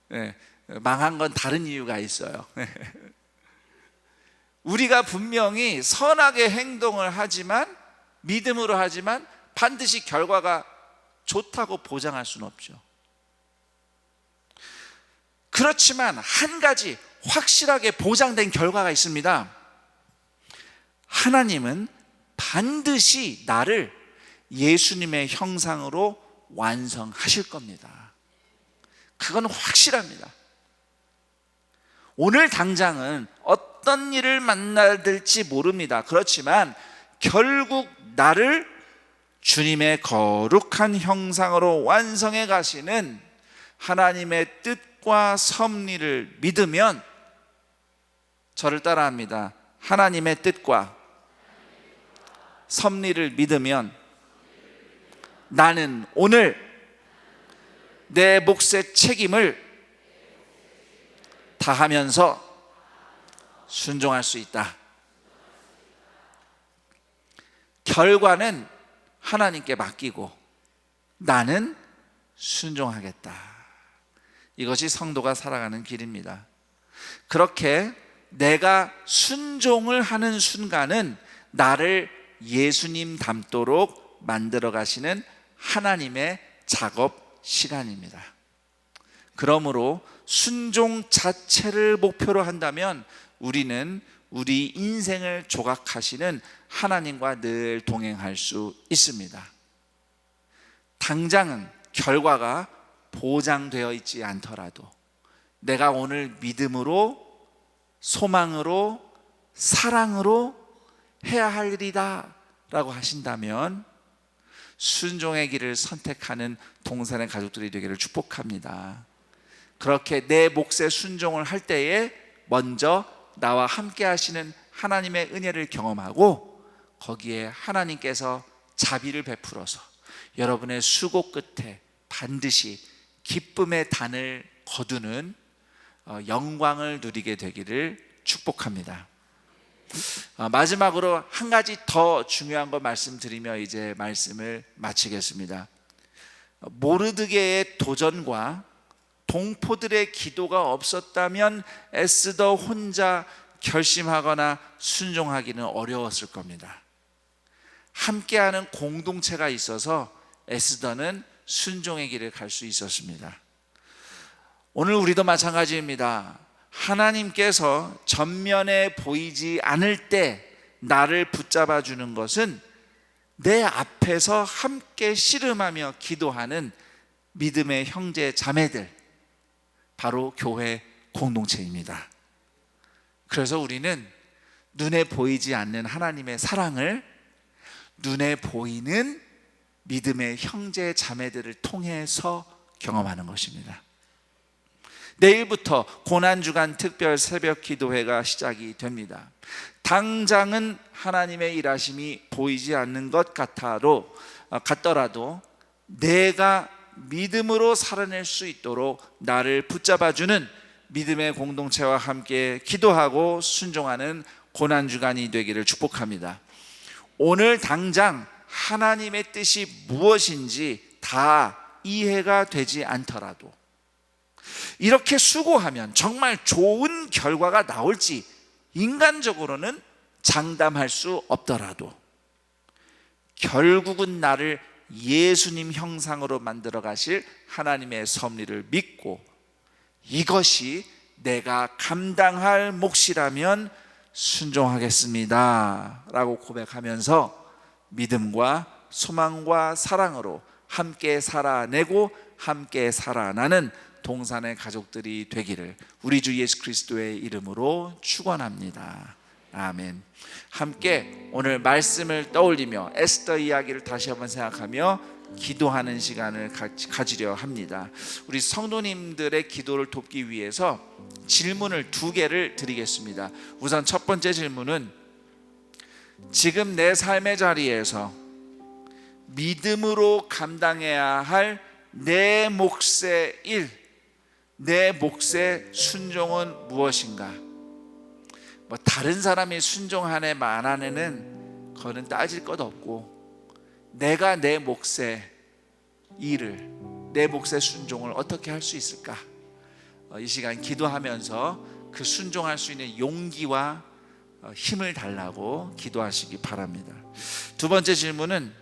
네, 망한 건 다른 이유가 있어요. 우리가 분명히 선하게 행동을 하지만, 믿음으로 하지만 반드시 결과가 좋다고 보장할 수는 없죠. 그렇지만 한 가지 확실하게 보장된 결과가 있습니다. 하나님은 반드시 나를 예수님의 형상으로 완성하실 겁니다. 그건 확실합니다. 오늘 당장은 어떤 일을 만나야 될지 모릅니다. 그렇지만 결국 나를 주님의 거룩한 형상으로 완성해 가시는 하나님의 뜻과 섭리를 믿으면, 저를 따라합니다. 하나님의 뜻과 섭리를 믿으면 나는 오늘 내 몫의 책임을 다하면서 순종할 수 있다. 결과는 하나님께 맡기고 나는 순종하겠다. 이것이 성도가 살아가는 길입니다. 그렇게 내가 순종을 하는 순간은 나를 예수님 닮도록 만들어 가시는 하나님의 작업 시간입니다. 그러므로 순종 자체를 목표로 한다면 우리는 우리 인생을 조각하시는 하나님과 늘 동행할 수 있습니다. 당장은 결과가 보장되어 있지 않더라도 내가 오늘 믿음으로, 소망으로, 사랑으로 해야 할 일이다 라고 하신다면 순종의 길을 선택하는 동산의 가족들이 되기를 축복합니다. 그렇게 내 몫에 순종을 할 때에 먼저 나와 함께 하시는 하나님의 은혜를 경험하고, 거기에 하나님께서 자비를 베풀어서 여러분의 수고 끝에 반드시 기쁨의 단을 거두는 영광을 누리게 되기를 축복합니다. 마지막으로 한 가지 더 중요한 거 말씀드리며 이제 말씀을 마치겠습니다. 모르드게의 도전과 동포들의 기도가 없었다면 에스더 혼자 결심하거나 순종하기는 어려웠을 겁니다. 함께하는 공동체가 있어서 에스더는 순종의 길을 갈 수 있었습니다. 오늘 우리도 마찬가지입니다. 하나님께서 전면에 보이지 않을 때 나를 붙잡아 주는 것은 내 앞에서 함께 씨름하며 기도하는 믿음의 형제 자매들, 바로 교회 공동체입니다. 그래서 우리는 눈에 보이지 않는 하나님의 사랑을 눈에 보이는 믿음의 형제 자매들을 통해서 경험하는 것입니다. 내일부터 고난주간 특별 새벽 기도회가 시작이 됩니다. 당장은 하나님의 일하심이 보이지 않는 것 같더라도 내가 믿음으로 살아낼 수 있도록 나를 붙잡아주는 믿음의 공동체와 함께 기도하고 순종하는 고난주간이 되기를 축복합니다. 오늘 당장 하나님의 뜻이 무엇인지 다 이해가 되지 않더라도 이렇게 수고하면 정말 좋은 결과가 나올지 인간적으로는 장담할 수 없더라도 결국은 나를 예수님 형상으로 만들어 가실 하나님의 섭리를 믿고 이것이 내가 감당할 몫이라면 순종하겠습니다 라고 고백하면서 믿음과 소망과 사랑으로 함께 살아내고 함께 살아나는 동산의 가족들이 되기를 우리 주 예수 그리스도의 이름으로 축원합니다. 아멘. 함께 오늘 말씀을 떠올리며 에스더 이야기를 다시 한번 생각하며 기도하는 시간을 가지려 합니다. 우리 성도님들의 기도를 돕기 위해서 질문을 2개를 드리겠습니다. 우선 첫 번째 질문은 지금 내 삶의 자리에서 믿음으로 감당해야 할 내 몫의 일, 내 몫의 순종은 무엇인가? 다른 사람이 순종하네 말하네는 그거는 따질 것 없고 내가 내 몫의 일을, 내 몫의 순종을 어떻게 할 수 있을까? 이 시간 기도하면서 그 순종할 수 있는 용기와 힘을 달라고 기도하시기 바랍니다. 두 번째 질문은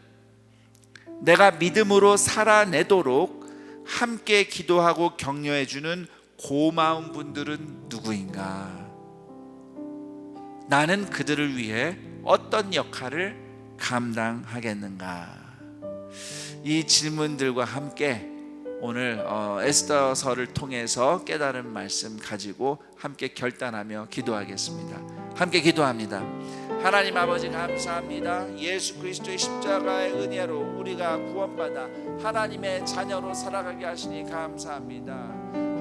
내가 믿음으로 살아내도록 함께 기도하고 격려해 주는 고마운 분들은 누구인가? 나는 그들을 위해 어떤 역할을 감당하겠는가? 이 질문들과 함께 오늘 에스더서를 통해서 깨달은 말씀 가지고 함께 결단하며 기도하겠습니다. 함께 기도합니다. 하나님 아버지 감사합니다. 예수 그리스도의 십자가의 은혜로 우리가 구원받아 하나님의 자녀로 살아가게 하시니 감사합니다.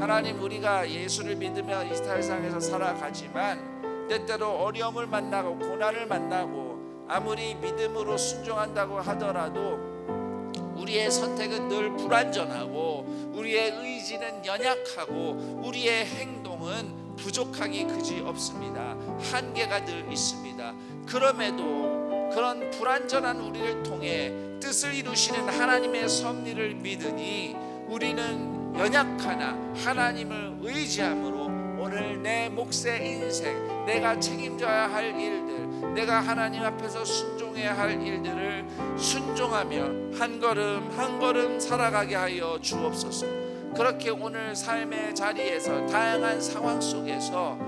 하나님, 우리가 예수를 믿으며 이 세상에서 살아가지만 때때로 어려움을 만나고 고난을 만나고 아무리 믿음으로 순종한다고 하더라도 우리의 선택은 늘 불완전하고 우리의 의지는 연약하고 우리의 행동은 부족하기 그지 없습니다. 한계가 늘 있습니다. 그럼에도 그런 불완전한 우리를 통해 뜻을 이루시는 하나님의 섭리를 믿으니 우리는 연약하나 하나님을 의지함으로 오늘 내 몫의 인생, 내가 책임져야 할 일들, 내가 하나님 앞에서 순종해야 할 일들을 순종하며 한 걸음 한 걸음 살아가게 하여 주옵소서. 그렇게 오늘 삶의 자리에서 다양한 상황 속에서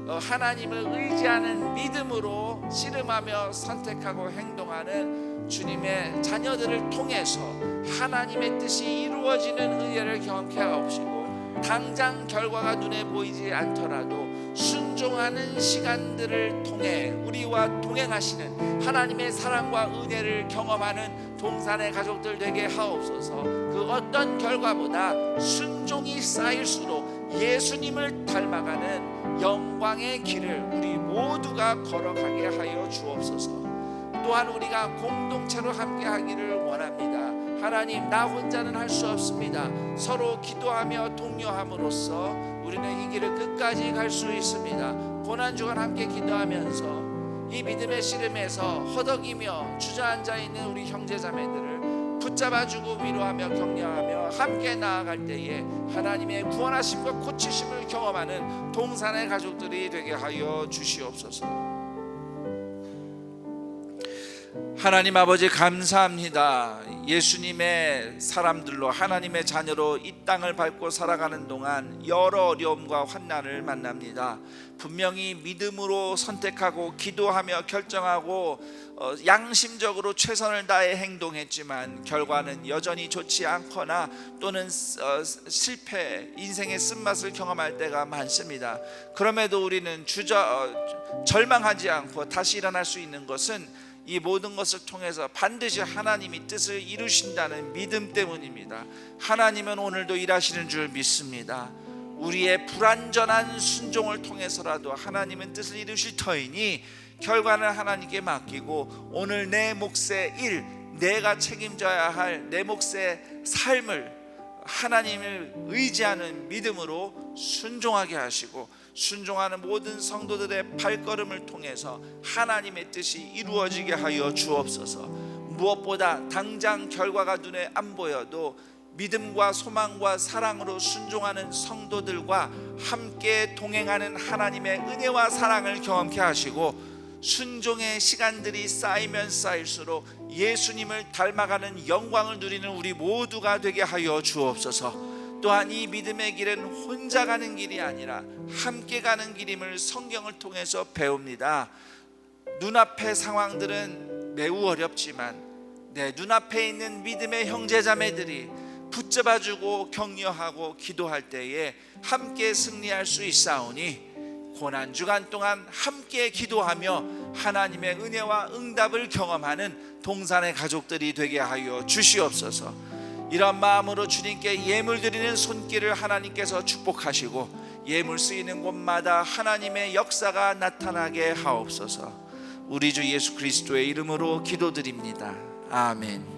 하나님을 의지하는 믿음으로 씨름하며 선택하고 행동하는 주님의 자녀들을 통해서 하나님의 뜻이 이루어지는 은혜를 경험케 하옵시고 당장 결과가 눈에 보이지 않더라도 순종하는 시간들을 통해 우리와 동행하시는 하나님의 사랑과 은혜를 경험하는 동산의 가족들 되게 하옵소서. 그 어떤 결과보다 순종이 쌓일수록 예수님을 닮아가는 영광의 길을 우리 모두가 걸어가게 하여 주옵소서. 또한 우리가 공동체로 함께하기를 원합니다. 하나님, 나 혼자는 할 수 없습니다. 서로 기도하며 독려함으로써 우리는 이 길을 끝까지 갈 수 있습니다. 고난주간 함께 기도하면서 이 믿음의 씨름에서 허덕이며 주저앉아 있는 우리 형제자매들을 붙잡아주고 위로하며 격려하며 함께 나아갈 때에 하나님의 구원하심과 고치심을 경험하는 동산의 가족들이 되게 하여 주시옵소서. 하나님 아버지, 감사합니다. 예수님의 사람들로, 하나님의 자녀로 이 땅을 밟고 살아가는 동안 여러 어려움과 환난을 만납니다. 분명히 믿음으로 선택하고 기도하며 결정하고 양심적으로 최선을 다해 행동했지만 결과는 여전히 좋지 않거나 또는 실패, 인생의 쓴맛을 경험할 때가 많습니다. 그럼에도 우리는 절망하지 않고 다시 일어날 수 있는 것은 이 모든 것을 통해서 반드시 하나님이 뜻을 이루신다는 믿음 때문입니다. 하나님은 오늘도 일하시는 줄 믿습니다. 우리의 불완전한 순종을 통해서라도 하나님은 뜻을 이루실 터이니 결과는 하나님께 맡기고 오늘 내 몫의 일, 내가 책임져야 할 내 몫의 삶을 하나님을 의지하는 믿음으로 순종하게 하시고, 순종하는 모든 성도들의 발걸음을 통해서 하나님의 뜻이 이루어지게 하여 주옵소서. 무엇보다 당장 결과가 눈에 안 보여도 믿음과 소망과 사랑으로 순종하는 성도들과 함께 동행하는 하나님의 은혜와 사랑을 경험케 하시고, 순종의 시간들이 쌓이면 쌓일수록 예수님을 닮아가는 영광을 누리는 우리 모두가 되게 하여 주옵소서. 또한 이 믿음의 길은 혼자 가는 길이 아니라 함께 가는 길임을 성경을 통해서 배웁니다. 눈앞의 상황들은 매우 어렵지만 내 눈앞에 있는 믿음의 형제자매들이 붙잡아주고 격려하고 기도할 때에 함께 승리할 수 있사오니 고난주간 동안 함께 기도하며 하나님의 은혜와 응답을 경험하는 동산의 가족들이 되게 하여 주시옵소서. 이런 마음으로 주님께 예물 드리는 손길을 하나님께서 축복하시고 예물 쓰이는 곳마다 하나님의 역사가 나타나게 하옵소서. 우리 주 예수 그리스도의 이름으로 기도드립니다. 아멘.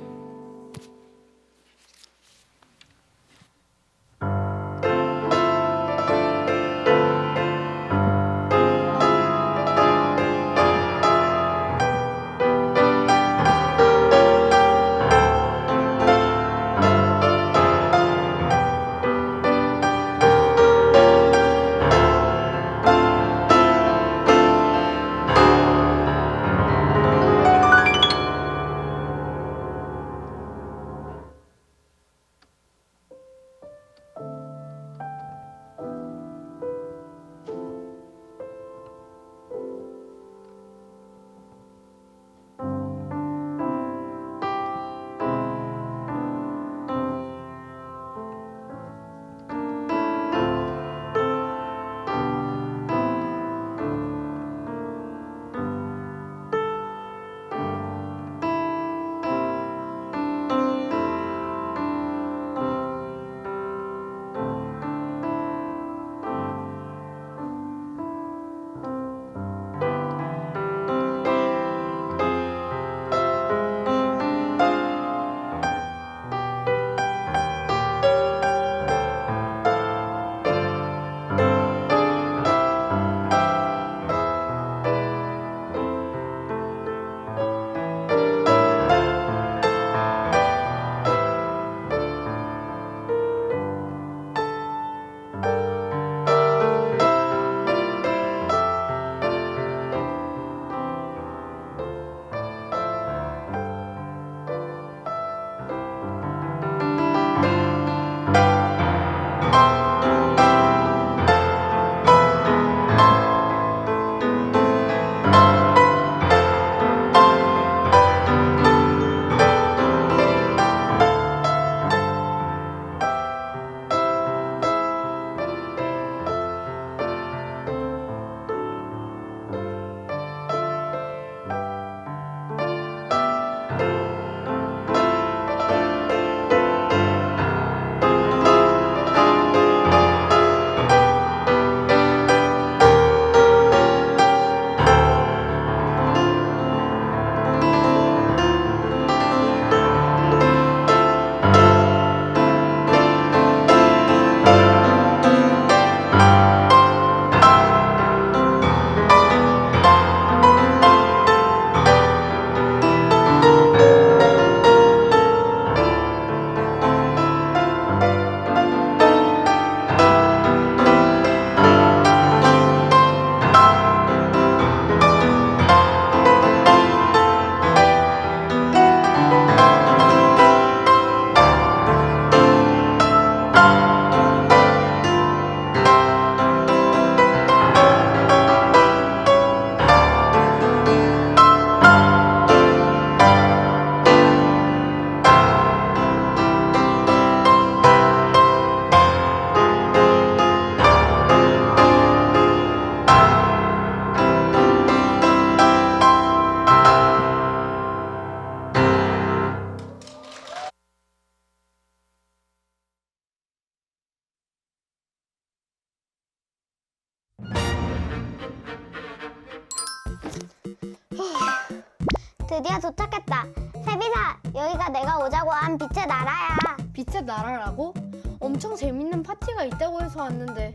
드디어 도착했다. 세비사, 여기가 내가 오자고 한 빛의 나라야. 빛의 나라라고? 엄청 재밌는 파티가 있다고 해서 왔는데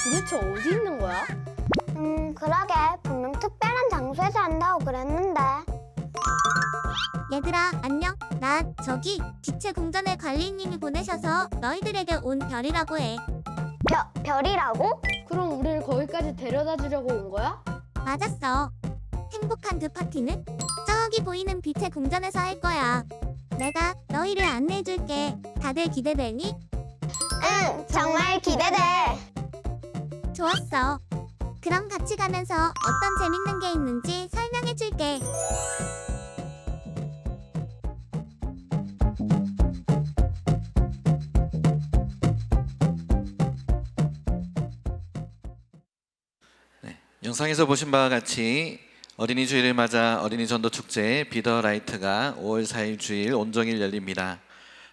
도대체 어디 있는 거야? 그러게. 분명 특별한 장소에서 한다고 그랬는데. 얘들아 안녕. 나 저기 빛의 궁전의 관리님이 보내셔서 너희들에게 온 별이라고 해. 별이라고? 그럼 우리를 거기까지 데려다 주려고 온 거야? 맞았어. 행복한 그 파티는 저기 보이는 빛의 궁전에서 할 거야. 내가 너희를 안내해줄게. 다들 기대되니? 응, 정말 기대돼. 좋았어. 그럼 같이 가면서 어떤 재밌는 게 있는지 설명해줄게. 영상에서 보신 바와 같이 어린이 주일을 맞아 어린이 전도 축제 비더 라이트가 5월 4일 주일 온종일 열립니다.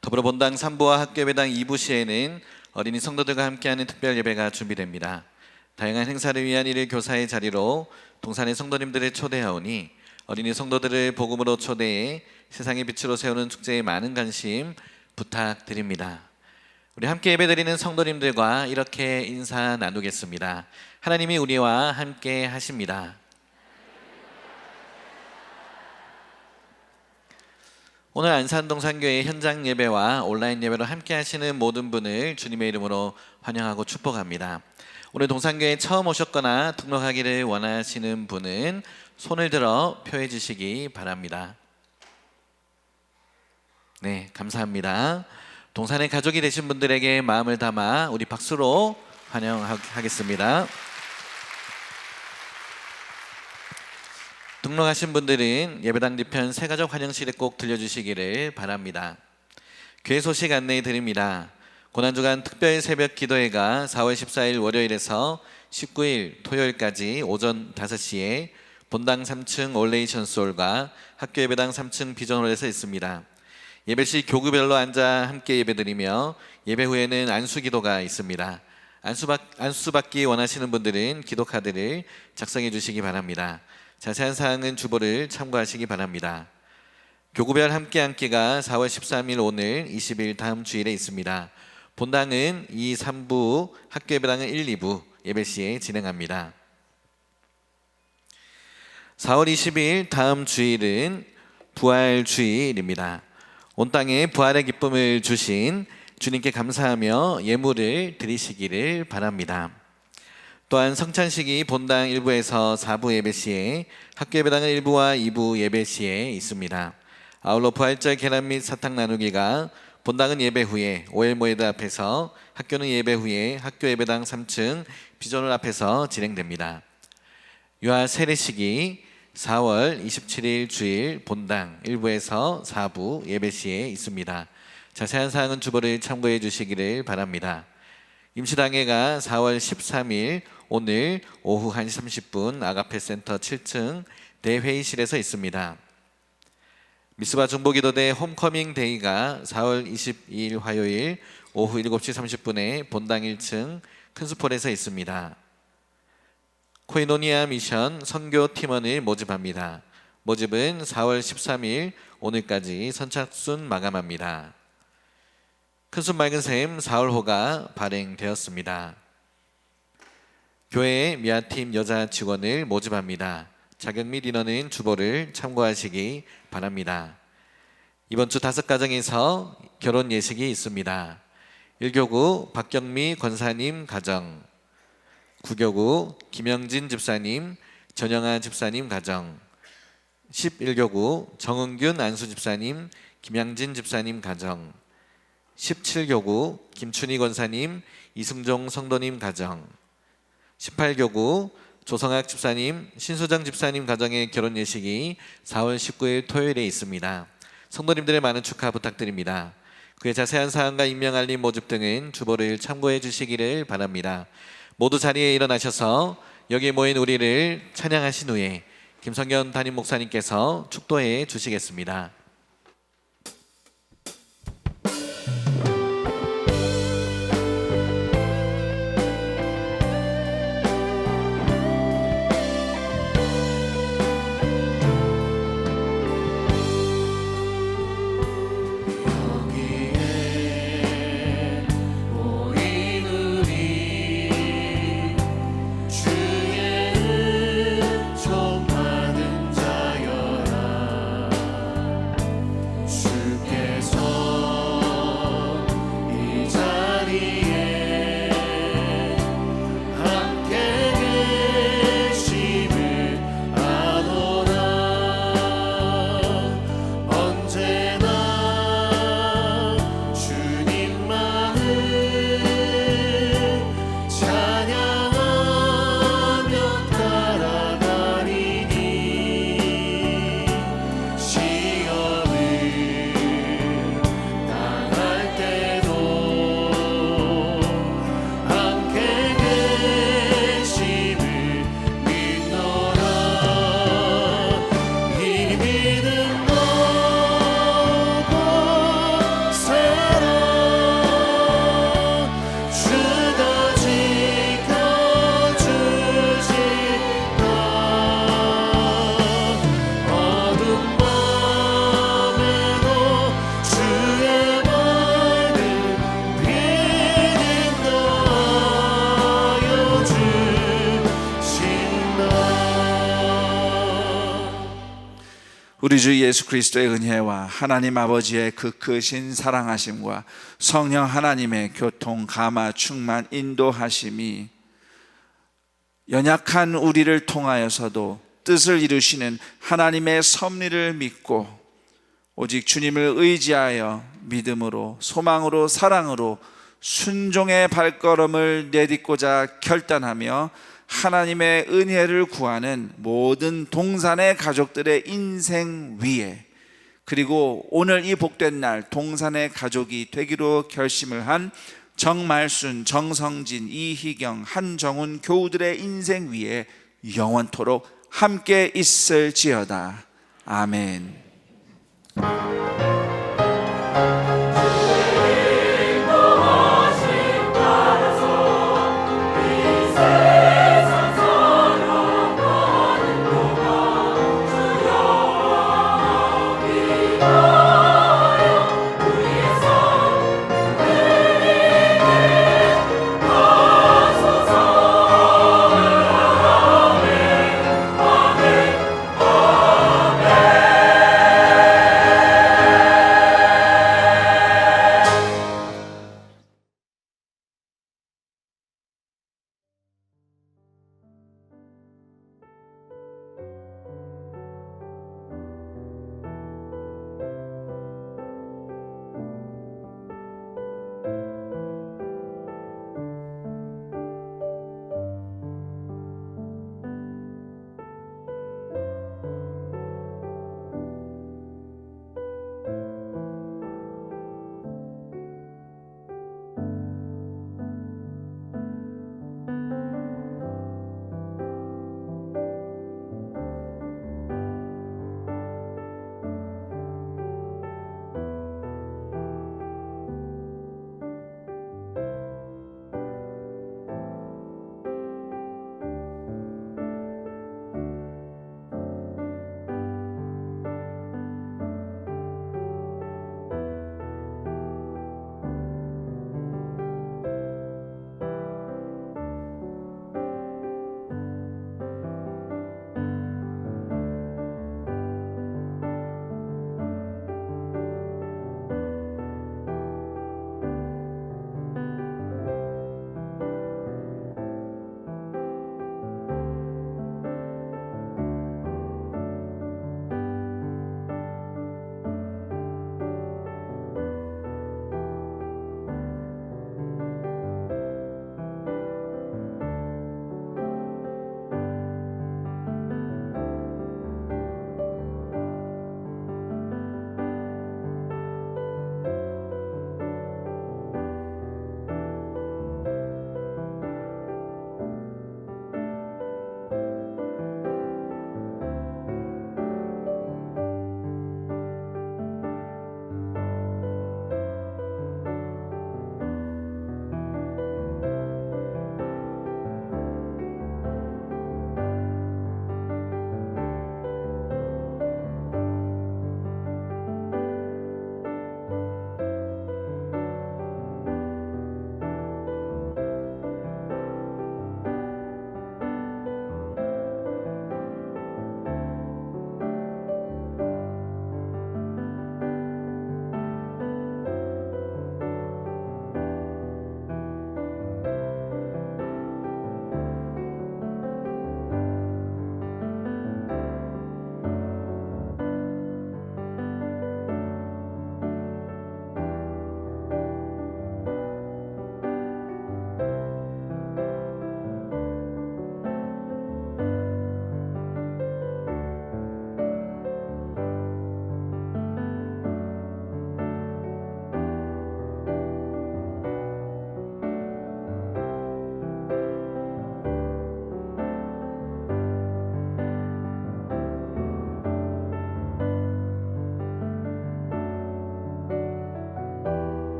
더불어 본당 3부와 학교 예배당 2부 시에는 어린이 성도들과 함께하는 특별 예배가 준비됩니다. 다양한 행사를 위한 일일 교사의 자리로 동산의 성도님들을 초대하오니 어린이 성도들을 복음으로 초대해 세상의 빛으로 세우는 축제에 많은 관심 부탁드립니다. 우리 함께 예배드리는 성도님들과 이렇게 인사 나누겠습니다. 하나님이 우리와 함께 하십니다. 오늘 안산동산교회 현장 예배와 온라인 예배로 함께 하시는 모든 분을 주님의 이름으로 환영하고 축복합니다. 오늘 동산교회 처음 오셨거나 등록하기를 원하시는 분은 손을 들어 표해 주시기 바랍니다. 네, 감사합니다. 동산의 가족이 되신 분들에게 마음을 담아 우리 박수로 환영하겠습니다. 등록하신 분들은 예배당 뒤편 새가족 환영실에 꼭 들려주시기를 바랍니다. 교회 소식 안내해 드립니다. 고난주간 특별 새벽 기도회가 4월 14일 월요일에서 19일 토요일까지 오전 5시에 본당 3층 올레이션 솔과 학교 예배당 3층 비전홀에서 있습니다. 예배시 교구별로 앉아 함께 예배드리며 예배 후에는 안수기도가 있습니다. 안수받기 원하시는 분들은 기도카드를 작성해 주시기 바랍니다. 자세한 사항은 주보를 참고하시기 바랍니다. 교구별 함께 앉기가 4월 13일 오늘 20일 다음 주일에 있습니다. 본당은 2, 3부, 학교 예배당은 1, 2부 예배시에 진행합니다. 4월 20일 다음 주일은 부활주일입니다. 온 땅에 부활의 기쁨을 주신 주님께 감사하며 예물을 드리시기를 바랍니다. 또한 성찬식이 본당 1부에서 4부 예배시에 학교 예배당은 1부와 2부 예배시에 있습니다. 아울러 부활절 계란 및 사탕 나누기가 본당은 예배 후에 오엘모에드 앞에서, 학교는 예배 후에 학교 예배당 3층 비전홀 앞에서 진행됩니다. 유아 세례식이 4월 27일 주일 본당 1부에서 4부 예배시에 있습니다. 자세한 사항은 주보를 참고해 주시기를 바랍니다. 임시당회가 4월 13일 오늘 오후 1시 30분 아가페 센터 7층 대회의실에서 있습니다. 미스바 중보기도대 홈커밍 데이가 4월 22일 화요일 오후 7시 30분에 본당 1층 큰수폴에서 있습니다. 코이노니아 미션 선교 팀원을 모집합니다. 모집은 4월 13일 오늘까지 선착순 마감합니다. 큰순 맑은샘 4월호가 발행되었습니다. 교회 미아팀 여자 직원을 모집합니다. 자격 및 인원은 주보를 참고하시기 바랍니다. 이번 주 5가정에서 결혼 예식이 있습니다. 1교구 박경미 권사님 가정, 9교구 김영진 집사님, 전영아 집사님 가정, 11교구 정은균 안수 집사님, 김양진 집사님 가정, 17교구 김춘희 권사님, 이승종 성도님 가정, 18교구 조성학 집사님, 신수정 집사님 가정의 결혼 예식이 4월 19일 토요일에 있습니다. 성도님들의 많은 축하 부탁드립니다. 그의 자세한 사항과 임명 알림 모집 등은 주보를 참고해 주시기를 바랍니다. 모두 자리에 일어나셔서 여기 모인 우리를 찬양하신 후에 김성현 담임 목사님께서 축도해 주시겠습니다. 우리 주 예수 그리스도의 은혜와 하나님 아버지의 그 크신 사랑하심과 성령 하나님의 교통, 감화, 충만, 인도하심이 연약한 우리를 통하여서도 뜻을 이루시는 하나님의 섭리를 믿고 오직 주님을 의지하여 믿음으로, 소망으로, 사랑으로 순종의 발걸음을 내딛고자 결단하며 하나님의 은혜를 구하는 모든 동산의 가족들의 인생 위에, 그리고 오늘 이 복된 날 동산의 가족이 되기로 결심을 한 정말순, 정성진, 이희경, 한정훈 교우들의 인생 위에 영원토록 함께 있을지어다. 아멘.